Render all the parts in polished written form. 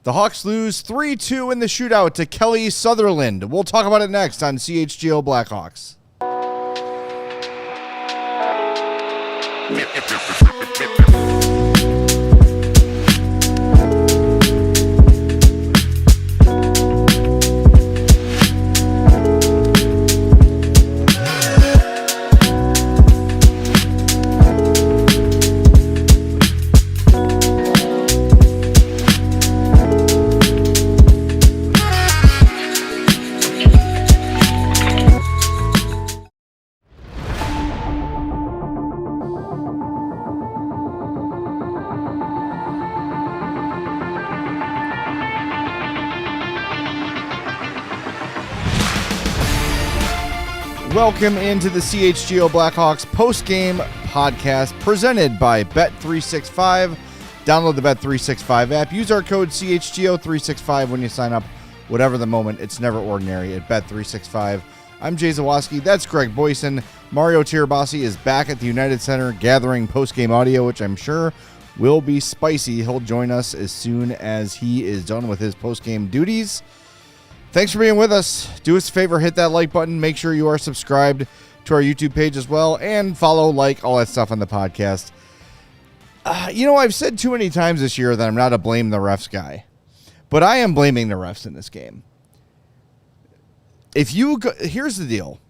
The Hawks lose 3-2 in the shootout to Kelly Sutherland. We'll talk about it next on CHGO Blackhawks. Welcome into the CHGO Blackhawks post-game podcast presented by Bet365. Download the Bet365 app. Use our code CHGO365 when you sign up. Whatever the moment, it's never ordinary at Bet365. I'm Jay Zawaski. That's Greg Boysen. Mario Tirabassi is back at the United Center gathering post-game audio, which I'm sure will be spicy. He'll join us as soon as he is done with his post-game duties. Thanks for being with us. Do us a favor, hit that like button. Make sure you are subscribed to our YouTube page as well, and follow, like, all that stuff on the podcast. I've said too many times this year that I'm not a blame the refs guy, but I am blaming the refs in this game. Here's the deal,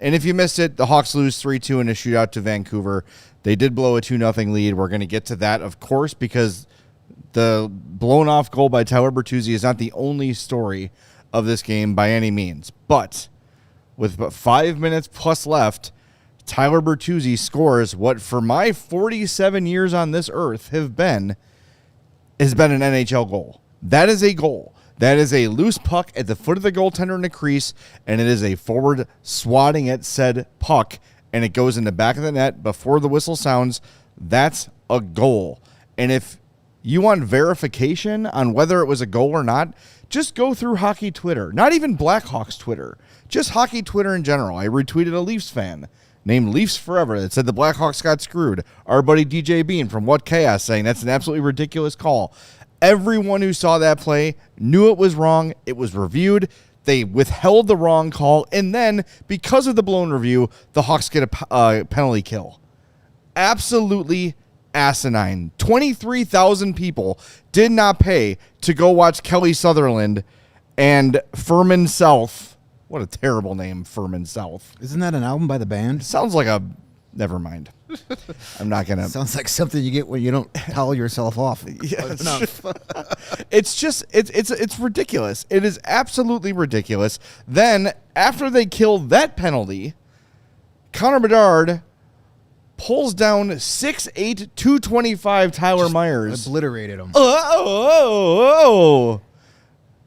and if you missed it, the Hawks lose 3-2 in a shootout to Vancouver. They did blow a 2-0 lead. We're going to get to that, of course, because the blown-off goal by Tyler Bertuzzi is not the only story of this game by any means. But with about 5 minutes plus left, Tyler Bertuzzi scores what for my 47 years on this earth has been an NHL goal. That is a goal. That is a loose puck at the foot of the goaltender in the crease, and it is a forward swatting at said puck, and it goes in the back of the net before the whistle sounds. That's a goal. And if you want verification on whether it was a goal or not, just go through hockey Twitter. Not even Blackhawks Twitter. Just hockey Twitter in general. I retweeted a Leafs fan named Leafs Forever that said the Blackhawks got screwed. Our buddy DJ Bean from What Chaos saying that's an absolutely ridiculous call. Everyone who saw that play knew it was wrong. It was reviewed. They withheld the wrong call. And then, because of the blown review, the Hawks get a penalty kill. Absolutely asinine. 23,000 people did not pay to go watch Kelly Sutherland and Furman South. What a terrible name, Furman South. Isn't that an album by the band? Sounds like a... Never mind. I'm not going to... Sounds like something you get when you don't towel yourself off. Yes. It's just... It's ridiculous. It is absolutely ridiculous. Then, after they kill that penalty, Connor Bedard pulls down 6'8", 225 Tyler Myers. Obliterated him.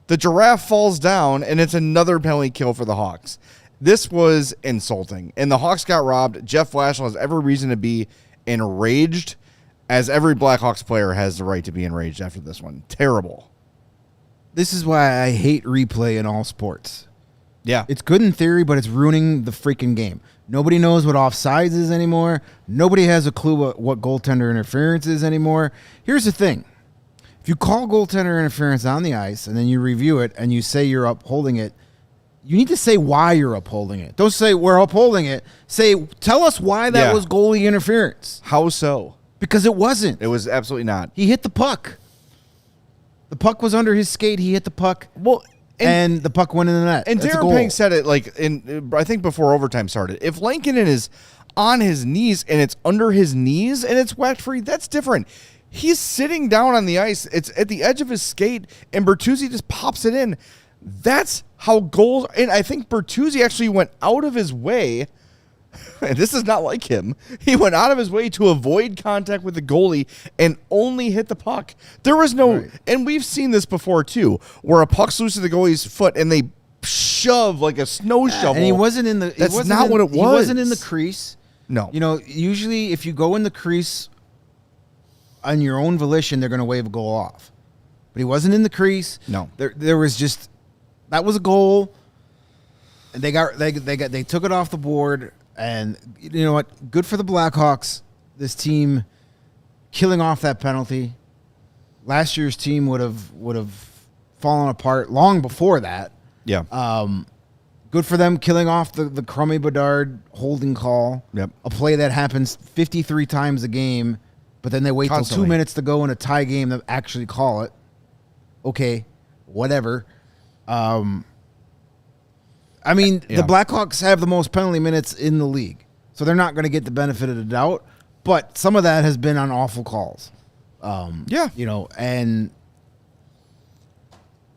The giraffe falls down, and it's another penalty kill for the Hawks. This was insulting, and the Hawks got robbed. Jeff Blashill has every reason to be enraged, as every Blackhawks player has the right to be enraged after this one. Terrible. This is why I hate replay in all sports. Yeah. It's good in theory, but it's ruining the freaking game. Nobody knows what offsides is anymore. Nobody has a clue what goaltender interference is anymore. Here's the thing. If you call goaltender interference on the ice and then you review it and you say you're upholding it, you need to say why you're upholding it. Don't say we're upholding it. Tell us why that was goalie interference. How so? Because it wasn't. It was absolutely not. He hit the puck. The puck was under his skate. He hit the puck. Well, and the puck went in the net. And Darren Pang said it I think before overtime started. If Lankinen is on his knees and it's under his knees and it's whacked free, that's different. He's sitting down on the ice. It's at the edge of his skate, and Bertuzzi just pops it in. That's how goals... And I think Bertuzzi actually went out of his way... And this is not like him. He went out of his way to avoid contact with the goalie and only hit the puck. There was no... Right. And we've seen this before, too, where a puck's loose to the goalie's foot and they shove like a snow shovel. And he wasn't in the... That's not what it was. He wasn't in the crease. No. You know, usually if you go in the crease on your own volition, they're going to wave a goal off. But he wasn't in the crease. No. There was just... That was a goal. And they took it off the board. And you know what? Good for the Blackhawks. This team killing off that penalty. Last year's team would have fallen apart long before that. Yeah. Good for them killing off the crummy Bedard holding call. Yep. A play that happens 53 times a game, but then they wait till Constantly. 2 minutes to go in a tie game to actually call it. Okay, whatever. I mean, Yeah. the Blackhawks have the most penalty minutes in the league, so they're not going to get the benefit of the doubt. But some of that has been on awful calls. Yeah. You know, and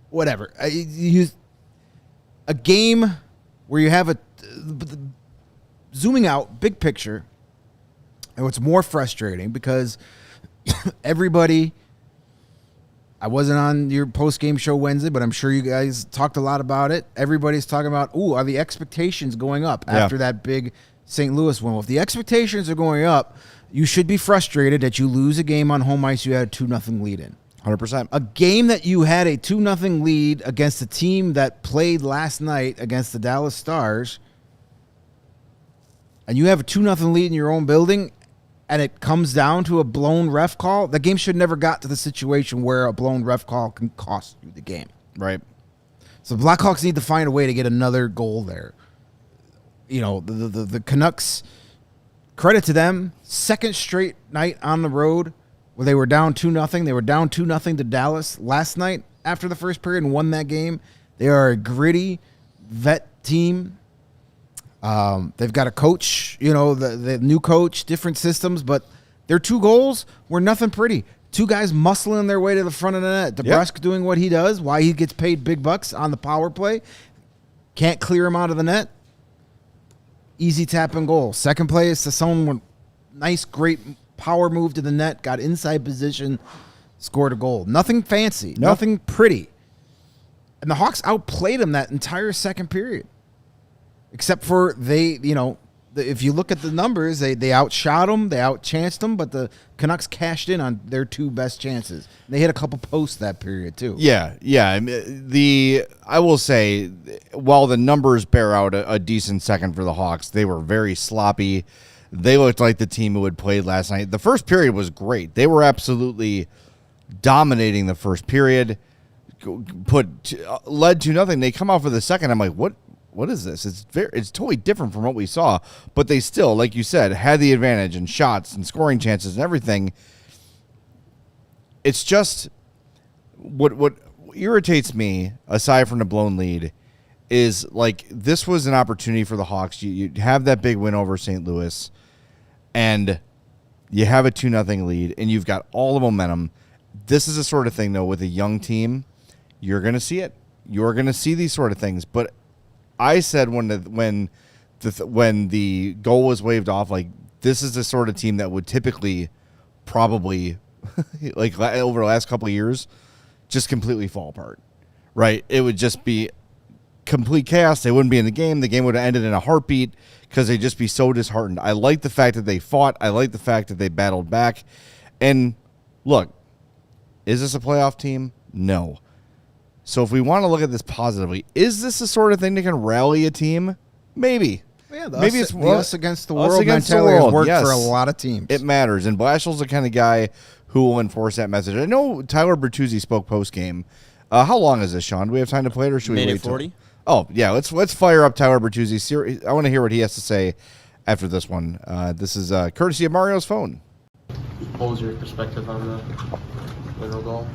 whatever. A game where you have zooming out, big picture, and what's more frustrating because everybody, I wasn't on your post-game show Wednesday, but I'm sure you guys talked a lot about it. Everybody's talking about, are the expectations going up after that big St. Louis win? Well, if the expectations are going up, you should be frustrated that you lose a game on home ice you had a 2-0 lead in. 100%. A game that you had a 2-0 lead against a team that played last night against the Dallas Stars, and you have a 2-0 lead in your own building, and it comes down to a blown ref call, the game should never got to the situation where a blown ref call can cost you the game. Right. So the Blackhawks need to find a way to get another goal there. You know, the Canucks, credit to them, second straight night on the road where they were down 2-0. They were down 2-0 to Dallas last night after the first period and won that game. They are a gritty vet team. They've got a coach, you know, the new coach, different systems, but their 2 goals were nothing pretty. 2 guys muscling their way to the front of the net. DeBrusk doing what he does, why he gets paid big bucks on the power play. Can't clear him out of the net. Easy tap and goal. Second play is to someone nice, great power move to the net, got inside position, scored a goal. Nothing fancy, nothing pretty. And the Hawks outplayed them that entire second period. Except for if you look at the numbers, they outshot them, they outchanced them, but the Canucks cashed in on their 2 best chances. They hit a couple posts that period too. Yeah. I will say, while the numbers bear out a decent second for the Hawks, they were very sloppy. They looked like the team who had played last night. The first period was great. They were absolutely dominating the first period. Led to nothing. They come out for the second. I'm like, what is this? It's totally different from what we saw. But they still, like you said, had the advantage in shots and scoring chances and everything. It's just what irritates me, aside from the blown lead, is like this was an opportunity for the Hawks. You have that big win over St. Louis, and you have a 2-0 lead, and you've got all the momentum. This is the sort of thing, though, with a young team, you're going to see it. You're going to see these sort of things. But I said when the goal was waved off, like this is the sort of team that would typically probably like over the last couple of years just completely fall apart, right? It would just be complete chaos. They wouldn't be in the game. The game would have ended in a heartbeat because they'd just be so disheartened. I like the fact that they fought. I like the fact that they battled back. And look, is this a playoff team? No. So if we want to look at this positively, is this the sort of thing that can rally a team? Maybe. Yeah, Maybe it's the us against the world mentality has worked for a lot of teams. It matters. And Blashill's the kind of guy who will enforce that message. I know Tyler Bertuzzi spoke post-game. How long is this, Sean? Do we have time to play it, or should we wait 40? Oh, yeah. Let's fire up Tyler Bertuzzi. I want to hear what he has to say after this one. This is courtesy of Mario's phone. What was your perspective on the literal goal?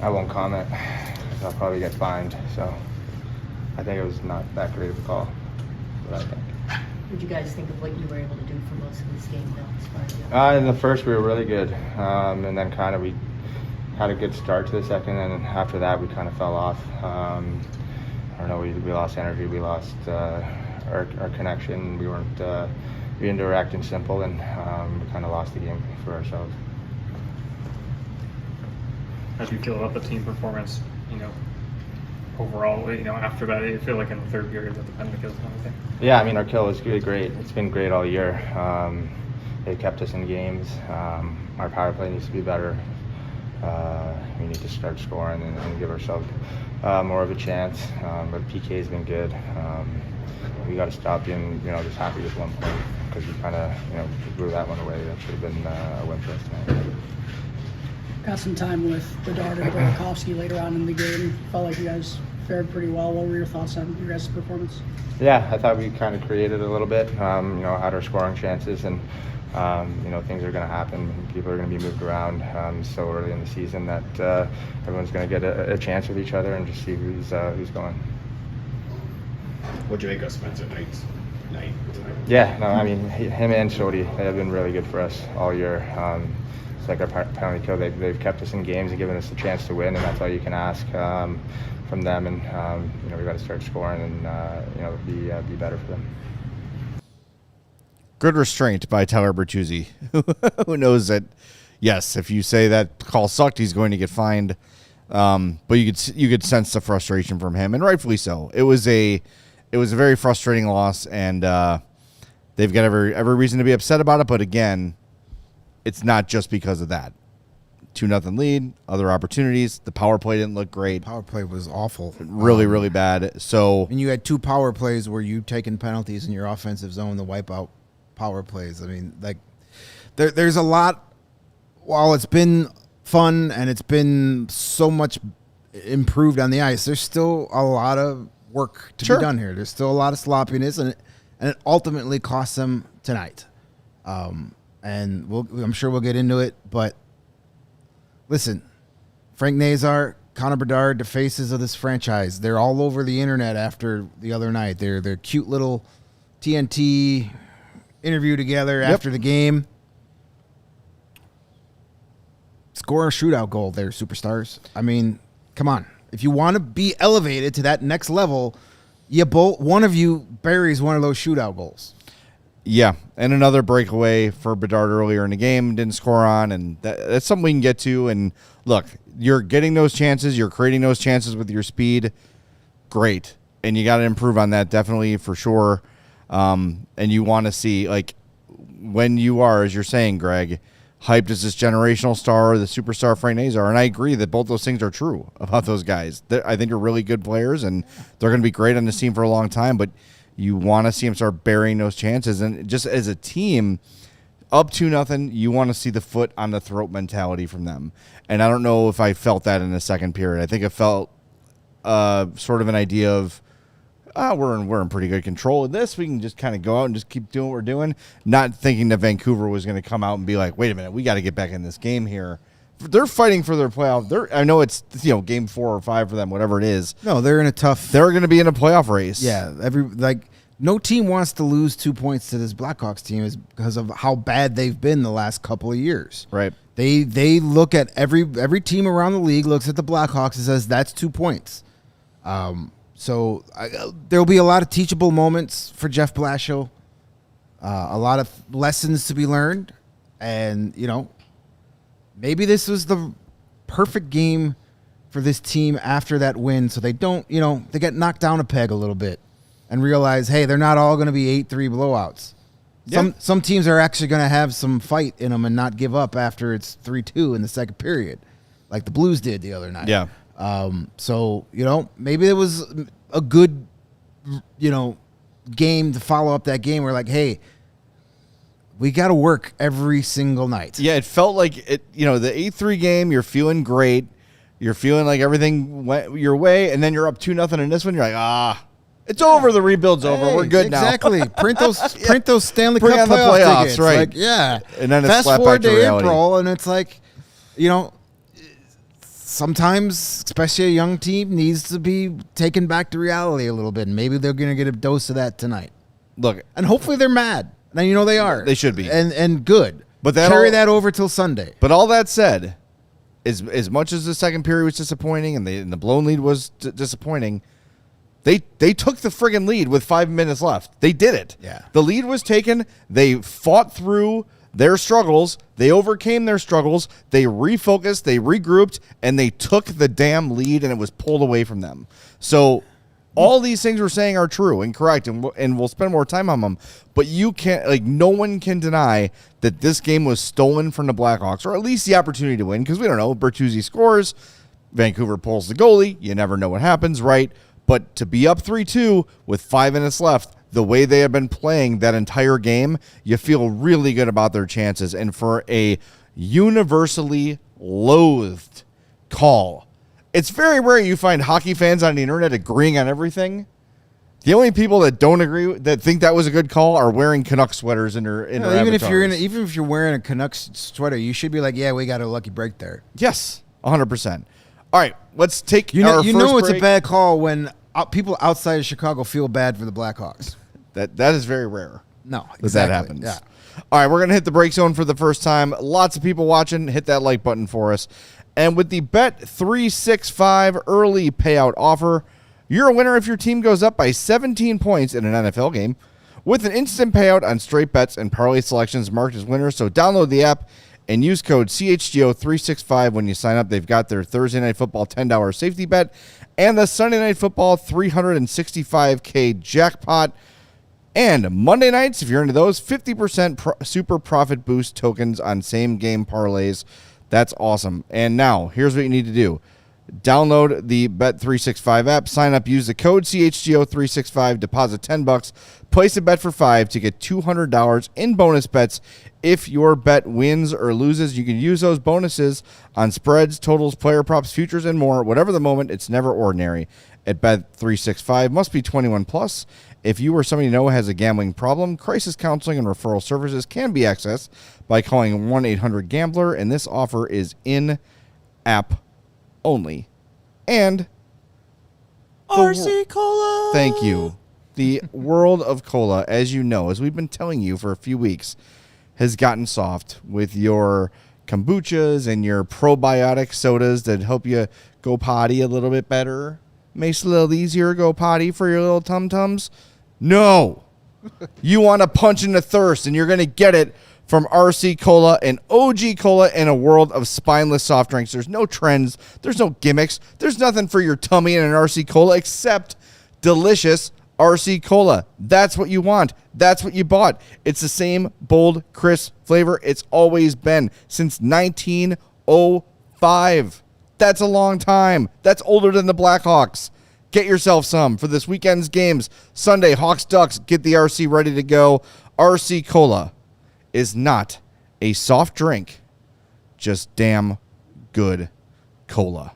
I won't comment. I'll probably get fined. So I think it was not that great of a call. But I think. What did you guys think of what you were able to do for most of this game, though, as far as In the first, we were really good, and then kind of we had a good start to the second, and after that, we kind of fell off. I don't know. We lost energy. We lost our connection. We weren't being direct and simple, and we kind of lost the game for ourselves. How do you feel about the team performance, overall, after that? You feel like in the third period with the penalty kills and everything? Yeah, I mean, our kill is great. It's been great all year. They kept us in games. Our power play needs to be better. We need to start scoring and give ourselves more of a chance. But PK's been good. We got to stop being, just happy with 1 point, because we kind of, blew that one away. That should have been a win for us tonight. got some time with Bedard and Burakovsky later on in the game. Felt like you guys fared pretty well. What were your thoughts on your guys' performance? Yeah, I thought we kind of created a little bit, had our scoring chances, and, things are going to happen. People are going to be moved around so early in the season that everyone's going to get a chance with each other and just see who's going. What'd you make of Spencer Knight's night tonight? Yeah, no, I mean, him and Shody, they have been really good for us all year. It's like our penalty kill. They've kept us in games and given us a chance to win, and that's all you can ask from them. And we got to start scoring and be better for them. Good restraint by Tyler Bertuzzi, who knows that, yes, if you say that call sucked, he's going to get fined. But you could sense the frustration from him, and rightfully so. It was a very frustrating loss, and they've got every reason to be upset about it. But again, it's not just because of that. 2-0 lead, other opportunities. The power play didn't look great. Power play was awful. Really, really bad. So, and you had 2 power plays where you taken penalties in your offensive zone to wipe out power plays. I mean, like, there's a lot. While it's been fun and it's been so much improved on the ice, there's still a lot of work to be done here. There's still a lot of sloppiness, and it ultimately cost them tonight. And I'm sure we'll get into it, but listen, Frank Nazar, Connor Bedard, the faces of this franchise, they're all over the internet after the other night. They're cute little TNT interview together after the game. Score a shootout goal there, superstars. I mean, come on. If you want to be elevated to that next level, one of you buries one of those shootout goals. Yeah, and another breakaway for Bedard earlier in the game, didn't score on, and that's something we can get to. And look, you're getting those chances, you're creating those chances with your speed, great, and you got to improve on that, definitely, for sure. And you want to see, like, when you are, as you're saying, Greg, hyped as this generational star, the superstar Frank Nazar, and I agree that both those things are true about those guys. I think they're really good players, and they're going to be great on this team for a long time, but you want to see them start burying those chances. And just as a team, up 2-0, you want to see the foot on the throat mentality from them. And I don't know if I felt that in the second period. I think it felt sort of an idea of, we're in pretty good control of this. We can just kind of go out and just keep doing what we're doing, not thinking that Vancouver was going to come out and be like, wait a minute, we got to get back in this game here. They're fighting for their playoff. I know it's game 4 or 5 for them, whatever it is. No, they're in a tough. They're going to be in a playoff race. Yeah, no team wants to lose 2 points to this Blackhawks team is because of how bad they've been the last couple of years. Right. They look at every team around the league looks at the Blackhawks and says that's 2 points. So there'll be a lot of teachable moments for Jeff Blashill, a lot of lessons to be learned, and maybe this was the perfect game for this team after that win, so they don't, they get knocked down a peg a little bit and realize, hey, they're not all going to be 8-3 blowouts. Yeah. Some teams are actually going to have some fight in them and not give up after it's 3-2 in the second period, like the Blues did the other night. Yeah. So, maybe it was a good, game to follow up that game. We're like, hey, we got to work every single night. Yeah, it felt like it. The 8-3 game, you're feeling great. You're feeling like everything went your way, and then you're up 2-0 in this one. You're like, it's over. The rebuild's over. We're good exactly. now. Exactly. Print those Stanley Bring Cup on the playoffs, tickets. right? Like, yeah. And then it's fast slapped forward back to to reality. April, and it's like, sometimes, especially a young team, needs to be taken back to reality a little bit. And maybe they're going to get a dose of that tonight. Look, and hopefully they're mad. And they are. They should be. And good. But carry that over till Sunday. But all that said, as much as the second period was disappointing and the blown lead was disappointing, they took the friggin' lead with 5 minutes left. They did it. Yeah. The lead was taken. They fought through their struggles. They overcame their struggles. They refocused. They regrouped, and they took the damn lead, and it was pulled away from them. So all these things we're saying are true and correct, and we'll spend more time on them. But you can't, no one can deny that this game was stolen from the Blackhawks, or at least the opportunity to win, because we don't know. Bertuzzi scores. Vancouver pulls the goalie. You never know what happens, right? But to be up 3-2 with 5 minutes left, the way they have been playing that entire game, you feel really good about their chances. And for a universally loathed call. It's very rare you find hockey fans on the internet agreeing on everything. The only people that don't agree, that think that was a good call, are wearing Canucks sweaters in their even avatars. Even if you're wearing a Canucks sweater, you should be like, yeah, we got a lucky break there. Yes, 100%. All right, let's take You know, our first it's break. a bad call when people outside of Chicago feel bad for the Blackhawks. That is very rare. No, That exactly. happens. Yeah. All right, we're going to hit the break zone for the first time. Lots of people watching. Hit that like button for us. And with the Bet365 early payout offer, you're a winner if your team goes up by 17 points in an NFL game with an instant payout on straight bets and parlay selections marked as winners. So download the app and use code CHGO365 when you sign up. They've got their Thursday Night Football $10 safety bet and the Sunday Night Football $365K jackpot. And Monday nights, if you're into those, 50% super profit boost tokens on same game parlays. That's awesome. And now, here's what you need to do. Download the Bet365 app, sign up, use the code CHGO365, deposit $10, place a bet for $5 to get $200 in bonus bets. If your bet wins or loses, you can use those bonuses on spreads, totals, player props, futures, and more. Whatever the moment, it's never ordinary at Bet365. Must be 21 plus. If you or somebody you know has a gambling problem, crisis counseling and referral services can be accessed by calling 1-800-GAMBLER, and this offer is in-app only. And RC Cola. Thank you. The world of cola, as you know, as we've been telling you for a few weeks, has gotten soft with your kombuchas and your probiotic sodas that help you go potty a little bit better. Makes it a little easier to go potty for your little tum-tums. No. You want to punch in the thirst, and you're going to get it from RC Cola, and OG Cola in a world of spineless soft drinks. There's no trends. There's no gimmicks. There's nothing for your tummy in an RC Cola except delicious RC Cola. That's what you want. That's what you bought. It's the same bold, crisp flavor it's always been since 1905. That's a long time. That's older than the Blackhawks. Get yourself some for this weekend's games. Sunday, Hawks, Ducks, get the RC ready to go. RC Cola is not a soft drink, just damn good cola.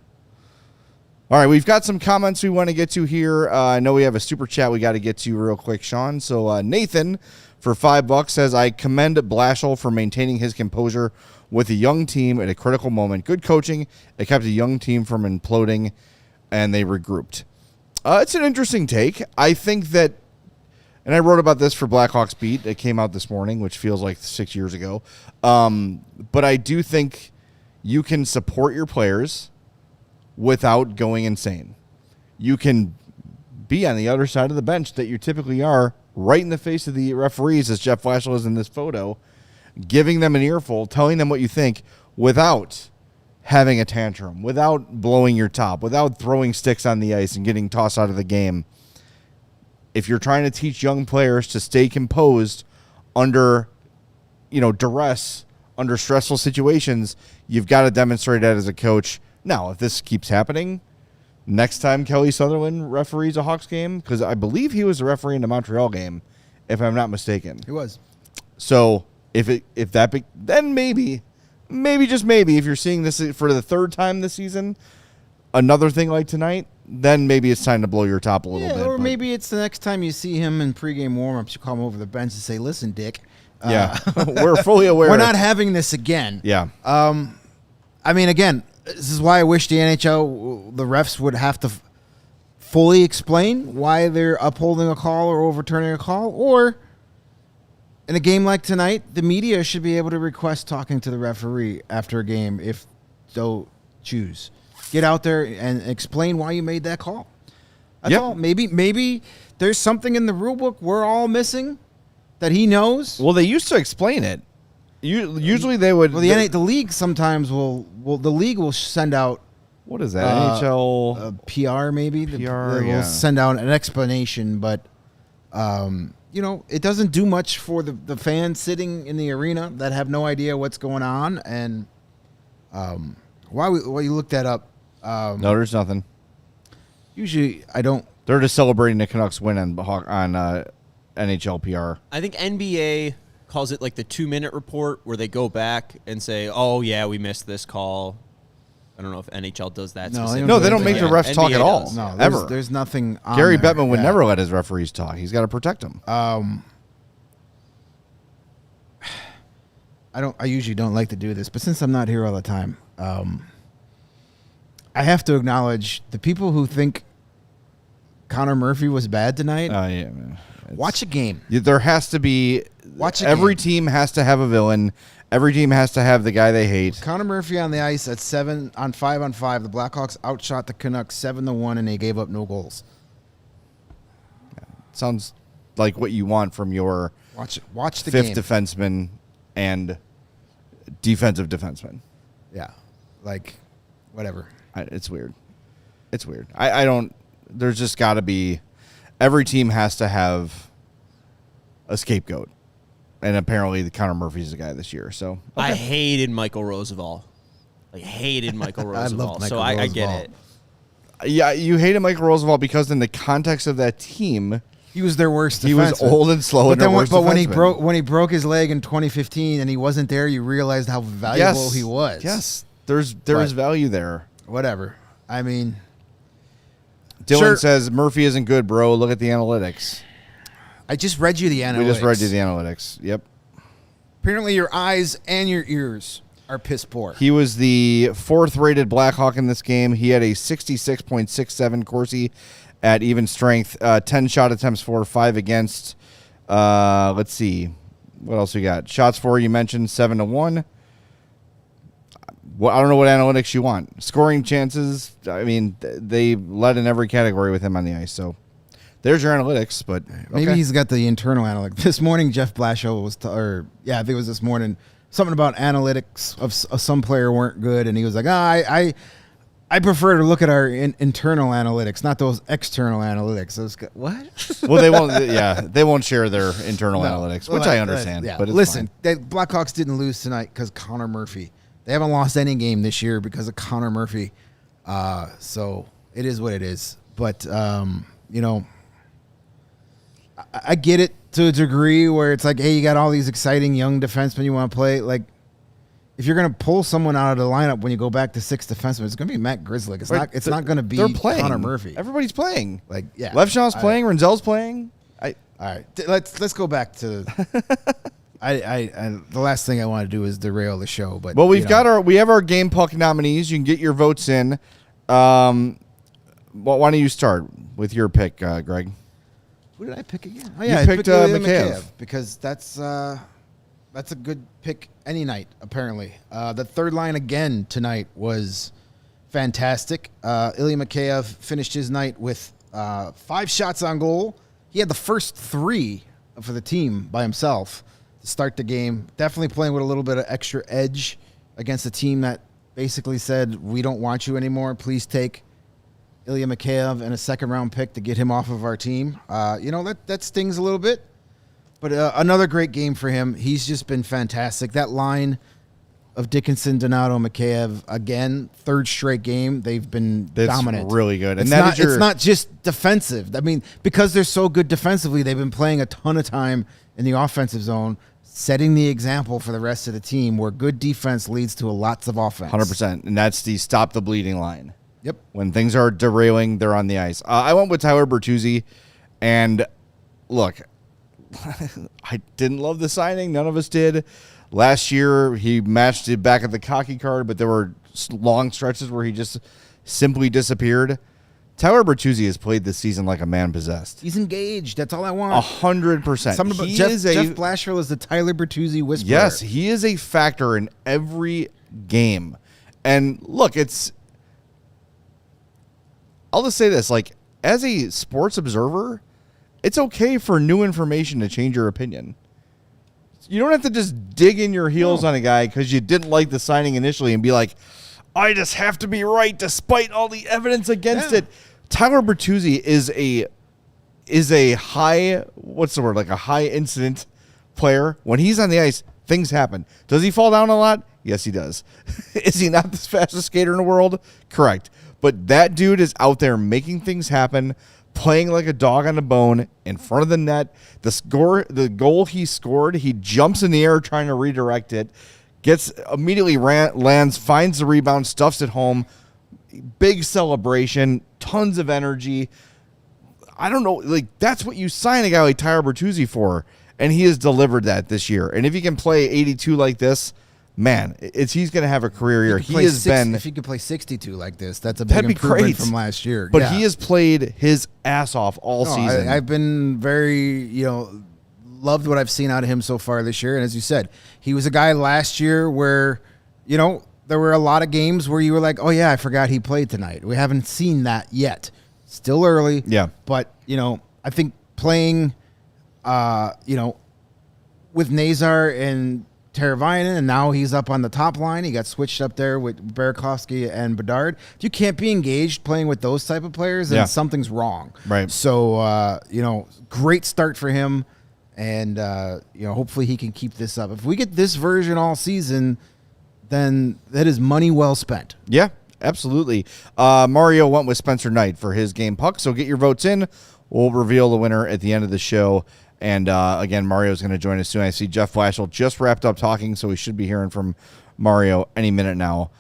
All right, we've got some comments we want to get to here. I know we have a super chat we got to get to real quick, Sean. So Nathan, for $5, says, I commend Blashill for maintaining his composure with a young team at a critical moment. Good coaching. It kept a young team from imploding, and they regrouped. It's an interesting take. I think that, and I wrote about this for Blackhawks Beat. It came out this morning, which feels like 6 years ago. But I do think you can support your players without going insane. You can be on the other side of the bench that you typically are, right in the face of the referees, as Jeff Blashill is in this photo, giving them an earful, telling them what you think without having a tantrum, without blowing your top, without throwing sticks on the ice and getting tossed out of the game. If you're trying to teach young players to stay composed under, duress, under stressful situations, you've got to demonstrate that as a coach. Now, if this keeps happening, next time Kelly Sutherland referees a Hawks game, because I believe he was a referee in the Montreal game, if I'm not mistaken. He was. So then maybe just maybe, if you're seeing this for the third time this season, another thing like tonight, then maybe it's time to blow your top a little bit. Or maybe it's the next time you see him in pregame warmups, you call him over the bench and say, "Listen, Dick, yeah, we're fully aware. We're not having this again." Yeah. I mean, again, this is why I wish the NHL, the refs would have to fully explain why they're upholding a call or overturning a call. Or in a game like tonight, the media should be able to request talking to the referee after a game if so choose. Get out there and explain why you made that call. That's all. Maybe there's something in the rule book we're all missing that he knows. Well, they used to explain it. Usually they would. Well, the league sometimes the league will send out. What is that? NHL PR maybe. PR. They will send out an explanation, but it doesn't do much for the fans sitting in the arena that have no idea what's going on. And why you look that up? No, there's nothing. Usually, I don't. They're just celebrating the Canucks win on NHL PR. I think NBA calls it like the 2-minute report where they go back and say, "Oh yeah, we missed this call." I don't know if NHL does that. No, specifically. they don't make the refs talk at all. does. No, ever. There's nothing on Gary there. Bettman would Yeah. never let his referees talk. He's got to protect them. I usually don't like to do this, but since I'm not here all the time, I have to acknowledge the people who think Connor Murphy was bad tonight. Yeah, man. Watch a game. There has to be. Every game. team has to have a villain. Every team has to have the guy they hate. Connor Murphy on the ice at 5-on-5. The Blackhawks outshot the Canucks 7-1, and they gave up no goals. Sounds like what you want from your Watch the fifth game. defenseman and defensive defenseman. Yeah, like whatever. It's weird. It's weird. I don't. There's just got to be. Every team has to have a scapegoat, and apparently the Connor Murphy's the guy this year. So I hated Michael Roosevelt. Like hated Michael I love Roosevelt. Michael So I get Roosevelt. it. yeah, you hated Michael Roosevelt because in the context of that team, He was their worst. he was defenseman. old and slow. But and when he broke his leg in 2015 and he wasn't there, you realized how valuable he was. Yes, there is value there. Whatever. I mean, Dylan Sure. says Murphy isn't good, bro. Look at the analytics. I just read you the analytics. We just read you the analytics. Yep. Apparently, your eyes and your ears are piss poor. He was the 4th-rated Blackhawk in this game. He had a 66.67 Corsi at even strength. 10 shot attempts for, 5 against. Let's see. What else we got? Shots for, you mentioned, 7-1. Well, I don't know what analytics you want. Scoring chances, I mean, they led in every category with him on the ice. So there's your analytics, but Maybe okay. he's got the internal analytics. This morning, Jeff Blashill was, I think it was this morning, something about analytics of some player weren't good, and he was like, I prefer to look at our internal analytics, not those external analytics. I was what? Well, they won't share their internal analytics, which I understand. Yeah. But it's Listen, fine. the Blackhawks didn't lose tonight because Connor Murphy. They haven't lost any game this year because of Connor Murphy. So it is what it is. But, I get it to a degree where it's like, hey, you got all these exciting young defensemen you want to play. Like, if you're going to pull someone out of the lineup when you go back to 6 defensemen, it's going to be Matt Grzelcyk. It's not going to be They're playing. Connor Murphy. Everybody's playing. Like, yeah. Lefshaw's playing. Rinzel's playing. All right, let's go back to. The last thing I want to do is derail the show, but Well, we have our Game Puck nominees. You can get your votes in. Why don't you start with your pick, Greg? Who did I pick again? Oh You yeah, I picked, Ilya Mikheyev. because that's a good pick any night. Apparently, the third line again tonight was fantastic. Ilya Mikheyev finished his night with 5 shots on goal. He had the first 3 for the team by himself to start the game. Definitely playing with a little bit of extra edge against a team that basically said, we don't want you anymore. Please take Ilya Mikheyev and a 2nd-round pick to get him off of our team. That stings a little bit. But another great game for him. He's just been fantastic. That line of Dickinson, Donato, Mikheyev, again, 3rd straight game. They've been dominant. Really good. And It's not just defensive. I mean, because they're so good defensively, they've been playing a ton of time in the offensive zone, setting the example for the rest of the team where good defense leads to lots of offense. 100%. And that's the stop the bleeding line. Yep. When things are derailing, they're on the ice. I went with Tyler Bertuzzi. And look, I didn't love the signing. None of us did. Last year, he matched it back at the cocky card, but there were long stretches where he just simply disappeared. Tyler Bertuzzi has played this season like a man possessed. He's engaged. That's all I want. 100%. Jeff Blashill is the Tyler Bertuzzi whisperer. Yes, he is a factor in every game. And look, I'll just say this, like, as a sports observer, it's okay for new information to change your opinion. You don't have to just dig in your heels on a guy because you didn't like the signing initially and be like, I just have to be right despite all the evidence against it. Tyler Bertuzzi is a high, like a high incident player. When he's on the ice, things happen. Does he fall down a lot? Yes, he does. Is he not the fastest skater in the world? Correct. But that dude is out there making things happen, playing like a dog on a bone in front of the net. The goal he scored, he jumps in the air trying to redirect it, gets immediately lands, finds the rebound, stuffs it home. Big celebration, tons of energy. I don't know, like that's what you sign a guy like Bertuzzi for, and he has delivered that this year. And if he can play 82 like this, man, he's going to have a career year. If he could play 62 like this, that's a big improvement from last year. But he has played his ass off all season. I've been very, loved what I've seen out of him so far this year. And as you said, he was a guy last year where, there were a lot of games where you were like, oh yeah, I forgot he played tonight. We haven't seen that yet. Still early. Yeah. But, I think playing, with Nazar and Tirabassi, and now he's up on the top line. He got switched up there with Burakovsky and Bedard. If you can't be engaged playing with those type of players, then something's wrong. Right. So, great start for him, and, hopefully he can keep this up. If we get this version all season, then that is money well spent. Yeah, absolutely. Mario went with Spencer Knight for his game puck, so get your votes in. We'll reveal the winner at the end of the show. And, again, Mario's going to join us soon. I see Jeff Blashill just wrapped up talking, so we should be hearing from Mario any minute now.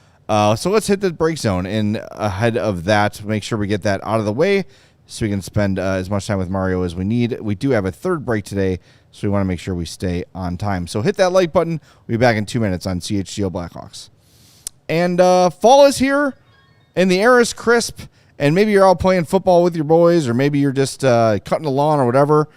So let's hit the break zone. And ahead of that, make sure we get that out of the way so we can spend as much time with Mario as we need. We do have a third break today, so we want to make sure we stay on time. So hit that like button. We'll be back in 2 minutes on CHGO Blackhawks. And fall is here, and the air is crisp, and maybe you're out playing football with your boys, or maybe you're just cutting the lawn or whatever.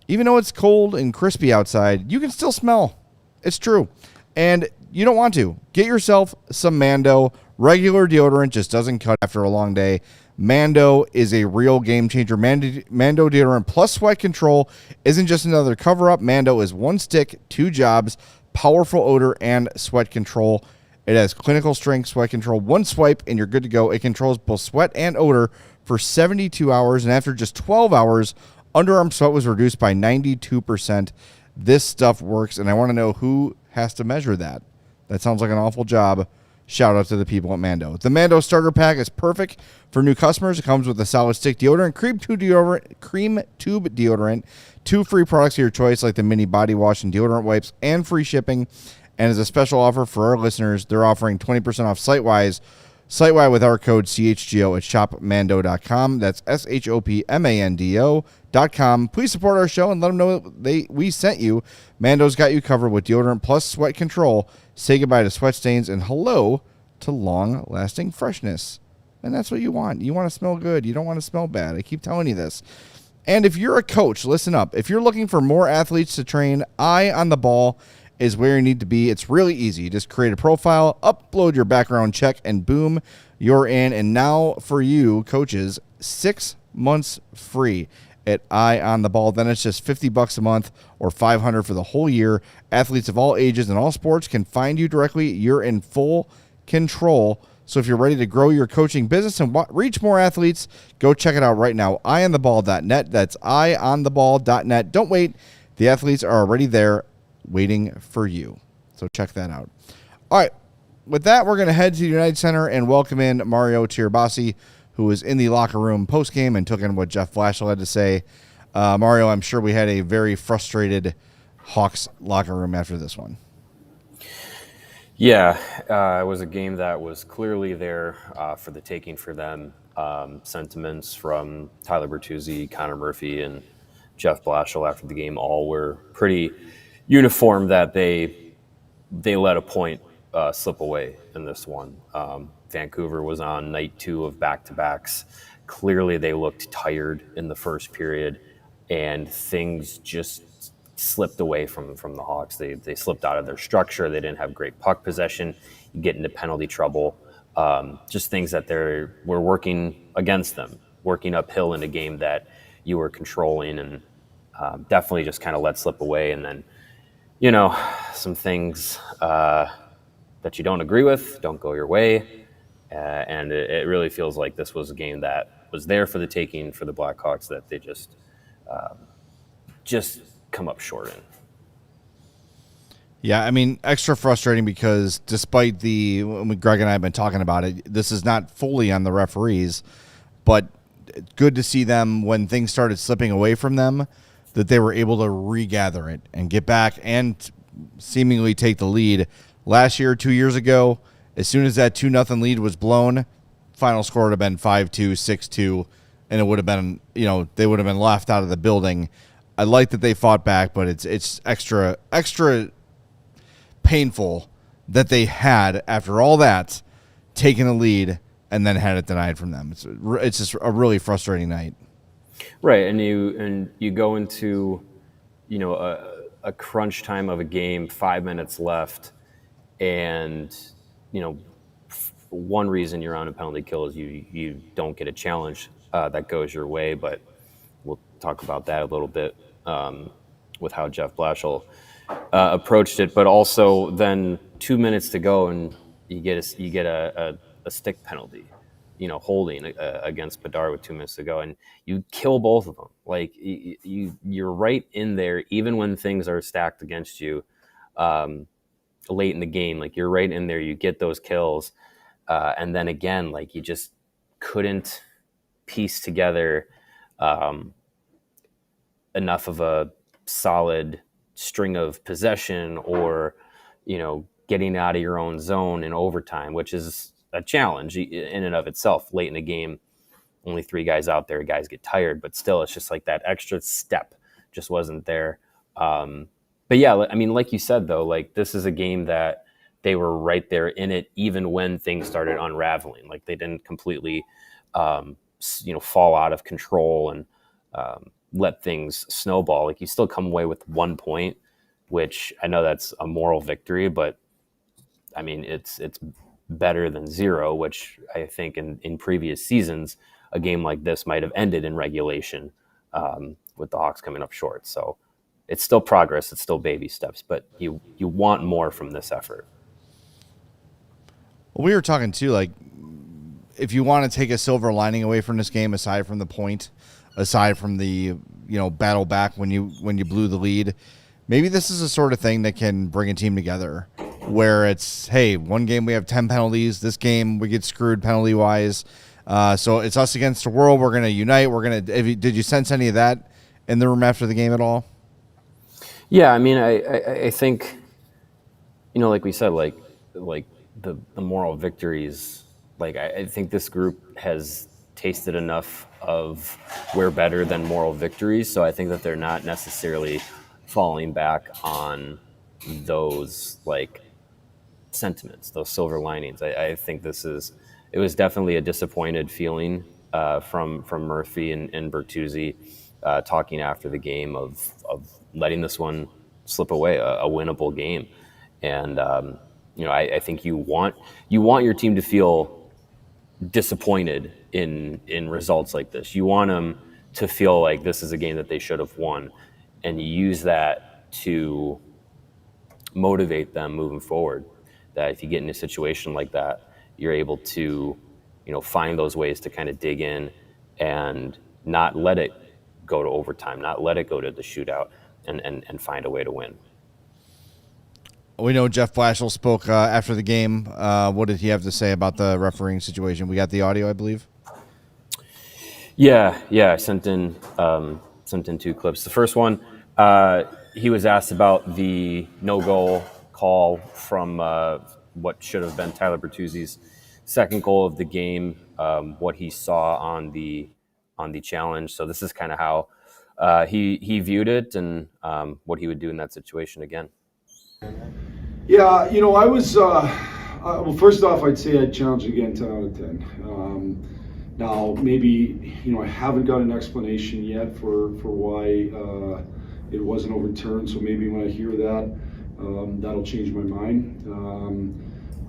Even though it's cold and crispy outside, you can still smell. It's true. And you don't want to. Get yourself some Mando. Regular deodorant just doesn't cut after a long day. Mando is a real game changer. Mando deodorant plus sweat control isn't just another cover-up. Mando is one stick, two jobs, powerful odor, and sweat control. It has clinical strength sweat control. One swipe, and you're good to go. It controls both sweat and odor for 72 hours. And after just 12 hours, underarm sweat was reduced by 92%. This stuff works, and I want to know who has to measure that. That sounds like an awful job. Shout out to the people at Mando. The Mando starter pack is perfect for new customers. It comes with a solid stick deodorant, cream tube deodorant, 2 free products of your choice like the mini body wash and deodorant wipes, and free shipping. And as a special offer for our listeners, they're offering 20% off site-wide with our code CHGO at shopmando.com. That's SHOPMANDO.com. Please support our show and let them know we sent you. Mando's got you covered with deodorant plus sweat control. Say goodbye to sweat stains and hello to long-lasting freshness. And that's what you want. You want to smell good. You don't want to smell bad. I keep telling you this. And if you're a coach, listen up. If you're looking for more athletes to train, Eye on the Ball is where you need to be. It's really easy. You just create a profile, upload your background check, and boom, you're in. And now for you, coaches, 6 months free at Eye on the Ball. Then it's just $50 a month or $500 for the whole year. Athletes of all ages and all sports can find you directly. You're in full control. So if you're ready to grow your coaching business and reach more athletes, go check it out right now. EyeOnTheBall.net. That's EyeOnTheBall.net. Don't wait. The athletes are already there waiting for you. So check that out. All right. With that, we're going to head to the United Center and welcome in Mario Tirabassi, who was in the locker room postgame and took in what Jeff Blashill had to say. Mario, I'm sure we had a very frustrated Hawks locker room after this one. Yeah, it was a game that was clearly there for the taking for them. Sentiments from Tyler Bertuzzi, Connor Murphy, and Jeff Blashill after the game all were pretty uniform that they let a point slip away in this one. Vancouver was on night 2 of back-to-backs. Clearly they looked tired in the first period, and things just slipped away from the Hawks. They slipped out of their structure. They didn't have great puck possession. You get into penalty trouble. Just things that were working against them, working uphill in a game that you were controlling, and definitely just kind of let slip away. And then, some things that you don't agree with don't go your way. And it really feels like this was a game that was there for the taking for the Blackhawks that they just come up short in. Yeah, I mean, extra frustrating because despite Greg and I have been talking about it, this is not fully on the referees, but good to see them when things started slipping away from them, that they were able to regather it and get back and seemingly take the lead. Last year, 2 years ago, as soon as that 2-0 lead was blown, final score would have been 5-2, 6-2, and it would have been, they would have been left out of the building. I like that they fought back, but it's extra painful that they had, after all that, taken a lead and then had it denied from them. It's just a really frustrating night. Right, and you go into, a crunch time of a game, 5 minutes left, and one reason you're on a penalty kill is you don't get a challenge that goes your way, but we'll talk about that a little bit with how Jeff Blashill approached it. But also, then 2 minutes to go, and you get a stick penalty, holding against Bedard with 2 minutes to go, and you kill both of them. Like you're right in there, even when things are stacked against you late in the game. Like you're right in there, you get those kills, and then again, like you just couldn't piece together enough of a solid string of possession, or getting out of your own zone in overtime, which is a challenge in and of itself. Late in the game, only 3 guys out there, guys get tired, but still, it's just like that extra step just wasn't there. But yeah, I mean, like you said, though, like this is a game that they were right there in it, even when things started unraveling. Like they didn't completely, fall out of control and let things snowball. Like you still come away with 1 point, which I know that's a moral victory, but I mean, it's better than 0, which I think in previous seasons, a game like this might have ended in regulation with the Hawks coming up short. So it's still progress. It's still baby steps, but you want more from this effort. Well, we were talking too, like, if you want to take a silver lining away from this game, aside from the point, aside from the battle back when you blew the lead, maybe this is the sort of thing that can bring a team together, where it's, hey, one game we have 10 penalties, this game we get screwed penalty wise, so it's us against the world. We're going to unite. Did you sense any of that in the room after the game at all? Yeah, I mean, I think, like we said, like the moral victories, like I think this group has tasted enough of we're better than moral victories, so I think that they're not necessarily falling back on those like sentiments, those silver linings. I think it was definitely a disappointed feeling from Murphy and Bertuzzi talking after the game of letting this one slip away, a winnable game. And I think you want your team to feel disappointed in results like this. You want them to feel like this is a game that they should have won, and you use that to motivate them moving forward. That if you get in a situation like that, you're able to, find those ways to kind of dig in and not let it go to overtime, not let it go to the shootout, and find a way to win. We know Jeff Blashill spoke after the game. What did he have to say about the refereeing situation? We got the audio, I believe. Yeah. I sent in 2 clips. The first one, he was asked about the no-goal call from what should have been Tyler Bertuzzi's second goal of the game, what he saw on the challenge. So this is kind of how he viewed it, and what he would do in that situation again. Yeah, I was, well, first off, I'd say I'd challenge again 10 out of 10. Now, maybe, I haven't got an explanation yet for why it wasn't overturned, so maybe when I hear that, that'll change my mind.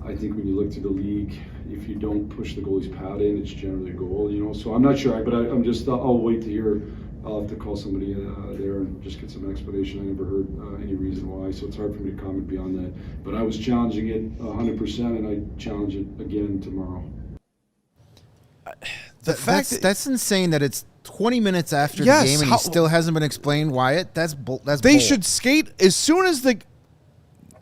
I think when you look to the league, if you don't push the goalie's pad in, it's generally a goal, so I'm not sure, but I'll wait to hear. I'll have to call somebody there and just get some explanation. I never heard any reason why, so it's hard for me to comment beyond that. But I was challenging it 100%, and I challenge it again tomorrow. That's insane that it's 20 minutes after the game and he still hasn't been explained why that's they should skate as soon as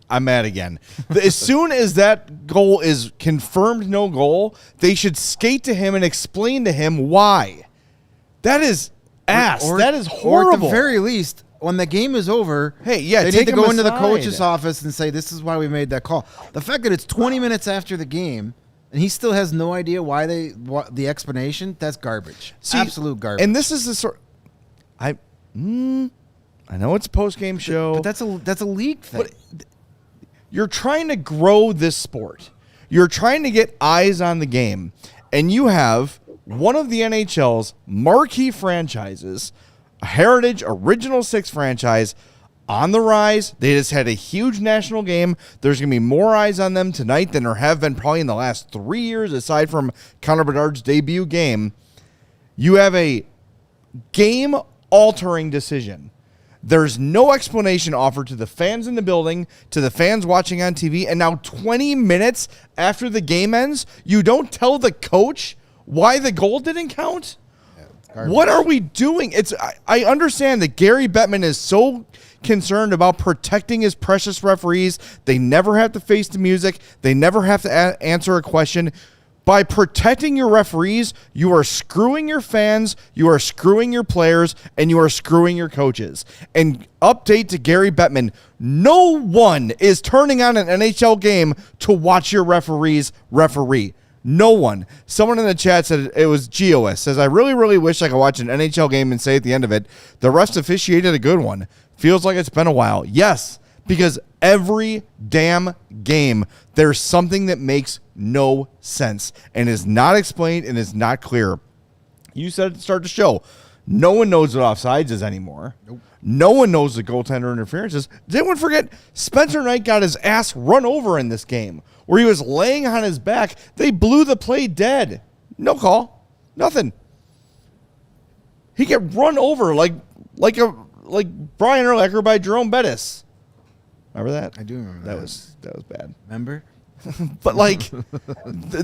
I'm mad again. As soon as that goal is confirmed no goal, they should skate to him and explain to him why. That is ass. That is Or at horrible. the very least, when the game is over, hey, yeah, they take need to him go into the aside. coach's office and say, this is why we made that call. The fact that it's 20 minutes after the game and he still has no idea why the explanation, that's garbage. See, absolute garbage. And this is the sort I know it's a post-game show. But that's a league thing. But you're trying to grow this sport. You're trying to get eyes on the game. And you have one of the NHL's marquee franchises, a heritage Original Six franchise, on the rise. They just had a huge national game. There's going to be more eyes on them tonight than there have been probably in the last 3 years, aside from Connor Bedard's debut game. You have a game-altering decision. There's no explanation offered to the fans in the building, to the fans watching on TV, and now 20 minutes after the game ends, you don't tell the coach why the goal didn't count? What are we doing? I understand that Gary Bettman is so concerned about protecting his precious referees. They never have to face the music. They never have to answer a question. By protecting your referees, you are screwing your fans, you are screwing your players, and you are screwing your coaches. And update to Gary Bettman, no one is turning on an NHL game to watch your referees referee. No one. Someone in the chat said it was GOS. Says, I really, really wish I could watch an NHL game and say at the end of it, the refs officiated a good one. Feels like it's been a while. Yes, because every damn game, there's something that makes no sense and is not explained and is not clear. You said at the start of the show, no one knows what offsides is anymore. Nope. No one knows the goaltender interference is. Did anyone forget Spencer Knight got his ass run over in this game where he was laying on his back? They blew the play dead. No call. Nothing. He get run over like Brian Urlacher by Jerome Bettis. Remember that? I do remember that. That was bad. Remember? But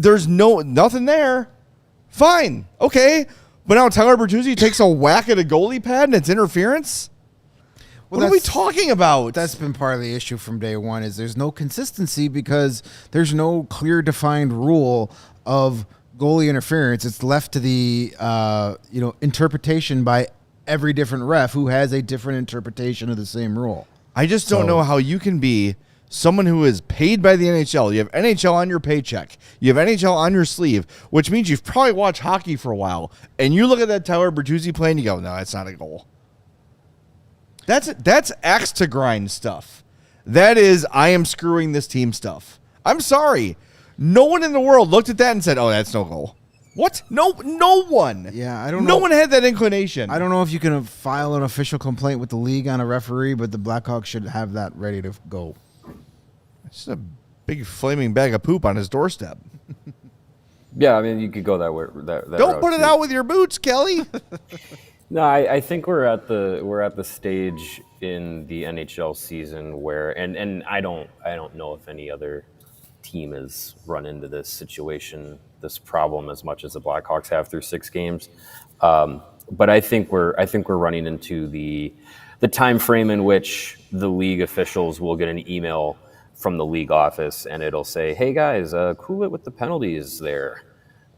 there's nothing there. Fine. Okay. But now Tyler Bertuzzi takes a whack at a goalie pad and it's interference? What are we talking about? That's been part of the issue from day one is there's no consistency because there's no clear defined rule of goalie interference. It's left to the interpretation by every different ref who has a different interpretation of the same rule. I just don't know how you can be someone who is paid by the NHL. You have NHL on your paycheck. You have NHL on your sleeve, which means you've probably watched hockey for a while. And you look at that Tyler Bertuzzi play and you go, no, that's not a goal. That's axe to grind stuff. That is, I am screwing this team stuff. I'm sorry. No one in the world looked at that and said, oh, that's no goal. What? No one. Yeah, I don't know. No one had that inclination. I don't know if you can file an official complaint with the league on a referee, but the Blackhawks should have that ready to go. It's just a big flaming bag of poop on his doorstep. Yeah, I mean, you could go that way. That don't put it out with your boots, Kelly. No, I think we're at the stage in the NHL season where, and I don't know if any other team has run into this situation, this problem as much as the Blackhawks have through 6 games. But I think we're running into the time frame in which the league officials will get an email from the league office and it'll say, "Hey guys, cool it with the penalties there."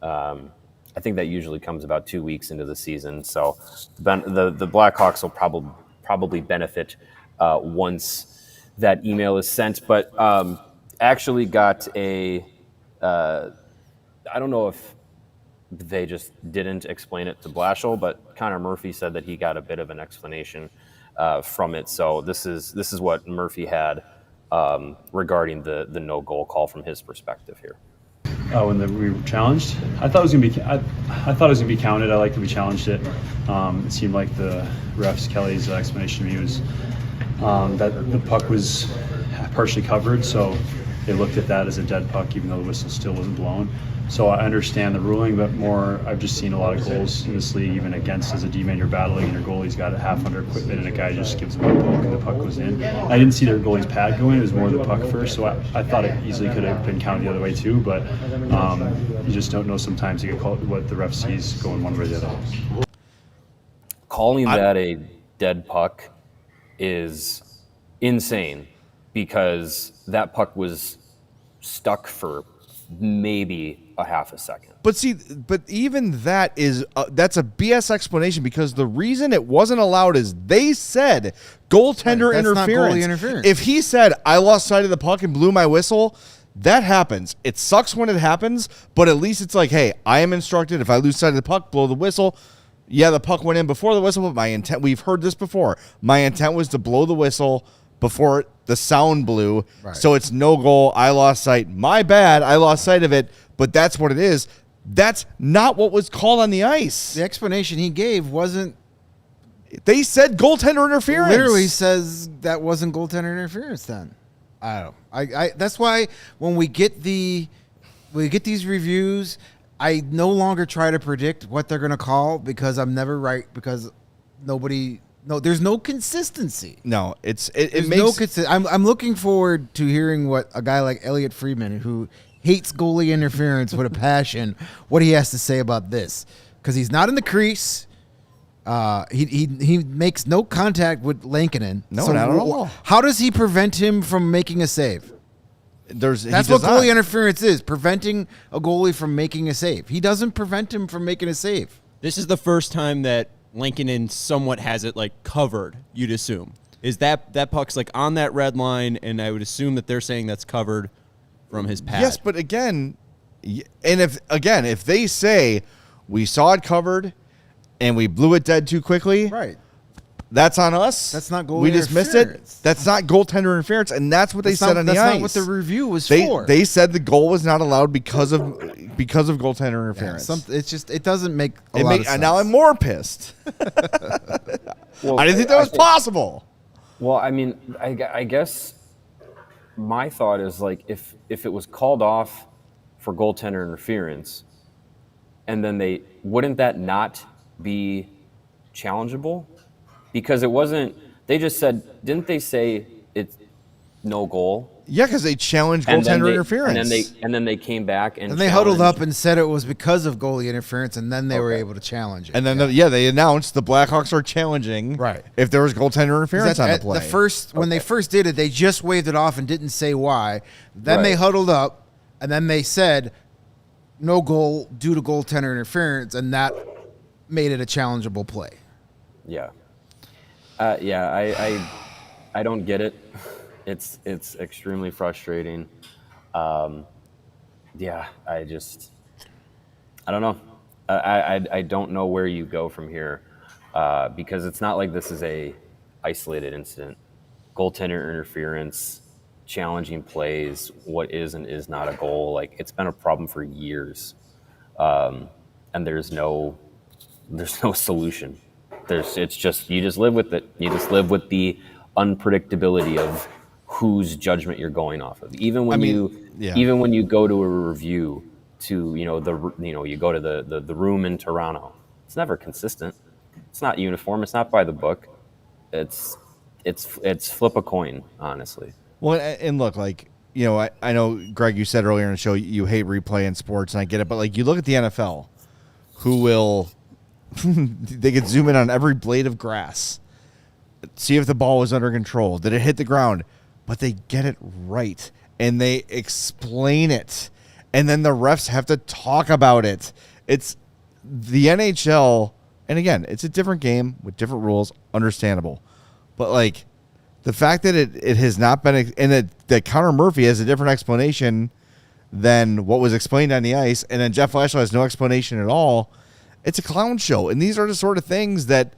I think that usually comes about 2 weeks into the season. So the Blackhawks will probably benefit once that email is sent. But actually got a I don't know if they just didn't explain it to Blashill, but Connor Murphy said that he got a bit of an explanation from it. So this is what Murphy had regarding the no goal call from his perspective here. When we were challenged, I thought it was gonna be counted. I like that we challenged it. It seemed like the refs, Kelly's explanation to me was that the puck was partially covered, so they looked at that as a dead puck, even though the whistle still wasn't blown. So I understand the ruling, but more, I've just seen a lot of goals in this league, even against as a D-man, you're battling and your goalie's got it half under equipment and a guy just gives him a poke and the puck goes in. I didn't see their goalie's pad go in, it was more the puck first, so I thought it easily could have been counted the other way too, but you just don't know sometimes you get called what the ref sees going one way or the other. Calling that a dead puck is insane because that puck was stuck for maybe a half a second. But see, even that is that's a BS explanation, because the reason it wasn't allowed is they said goaltender Right, that's not interference. goalie interference. If he said I lost sight of the puck and blew my whistle, that happens. It sucks when it happens, but at least it's like, hey, I am instructed if I lose sight of the puck, blow the whistle. Yeah, the puck went in before the whistle, but my intent, we've heard this before, my intent was to blow the whistle before the sound blew. Right. So it's no goal. I lost sight. My bad. I lost sight of it, but that's what it is. That's not what was called on the ice. The explanation he gave wasn't. They said goaltender interference. Literally says that wasn't goaltender interference. Then I don't. I that's why when we get these reviews, I no longer try to predict what they're going to call, because I'm never right, because there's no consistency. No, it makes I'm looking forward to hearing what a guy like Elliot Friedman, who hates goalie interference with a passion, what he has to say about this, because he's not in the crease. He makes no contact with Lankinen. No, not at all. How does he prevent him from making a save? That's what goalie interference is, preventing a goalie from making a save. He doesn't prevent him from making a save. This is the first time that Lankinen somewhat has it like covered, you'd assume. Is that puck's like on that red line, and I would assume that they're saying that's covered from his pad. Yes, but again, if they say we saw it covered and we blew it dead too quickly, right? That's on us. That's not goalie We just missed it. That's not goaltender interference, and that's what they said on the ice. That's not what the review was for. They said the goal was not allowed because of goaltender interference. It doesn't make a lot of sense. And now I'm more pissed. Well, I didn't think that was possible. Well, I mean, I guess my thought is, like, if it was called off for goaltender interference, and then wouldn't that not be challengeable? Because it wasn't. They just said, didn't they say it's no goal? Yeah, because they challenged goaltender interference. And then they came back and they huddled up and said it was because of goalie interference, and then they were able to challenge it. And then they announced the Blackhawks are challenging if there was goaltender interference on the play. When they first did it, they just waved it off and didn't say why. Then they huddled up, and then they said no goal due to goaltender interference, and that made it a challengeable play. Yeah. I don't get it. It's extremely frustrating. I don't know. I don't know where you go from here, because it's not like this is a isolated incident. Goaltender interference, challenging plays, what is and is not a goal. Like, it's been a problem for years, and there's no solution. It's just, you just live with it. You just live with the unpredictability of whose judgment you're going off of. Even when you go to a review to, you go to the room in Toronto, it's never consistent. It's not uniform. It's not by the book. It's flip a coin, honestly. Well, and look, like, I know, Greg, you said earlier in the show you hate replay in sports, and I get it, but like, you look at the NFL, who will they could zoom in on every blade of grass, see if the ball was under control. Did it hit the ground? But they get it right, and they explain it, and then the refs have to talk about it. It's the NHL, and again, it's a different game with different rules, understandable. But like, the fact that it has not been, and that Connor Murphy has a different explanation than what was explained on the ice, and then Jeff Blashill has no explanation at all. It's a clown show, and these are the sort of things that,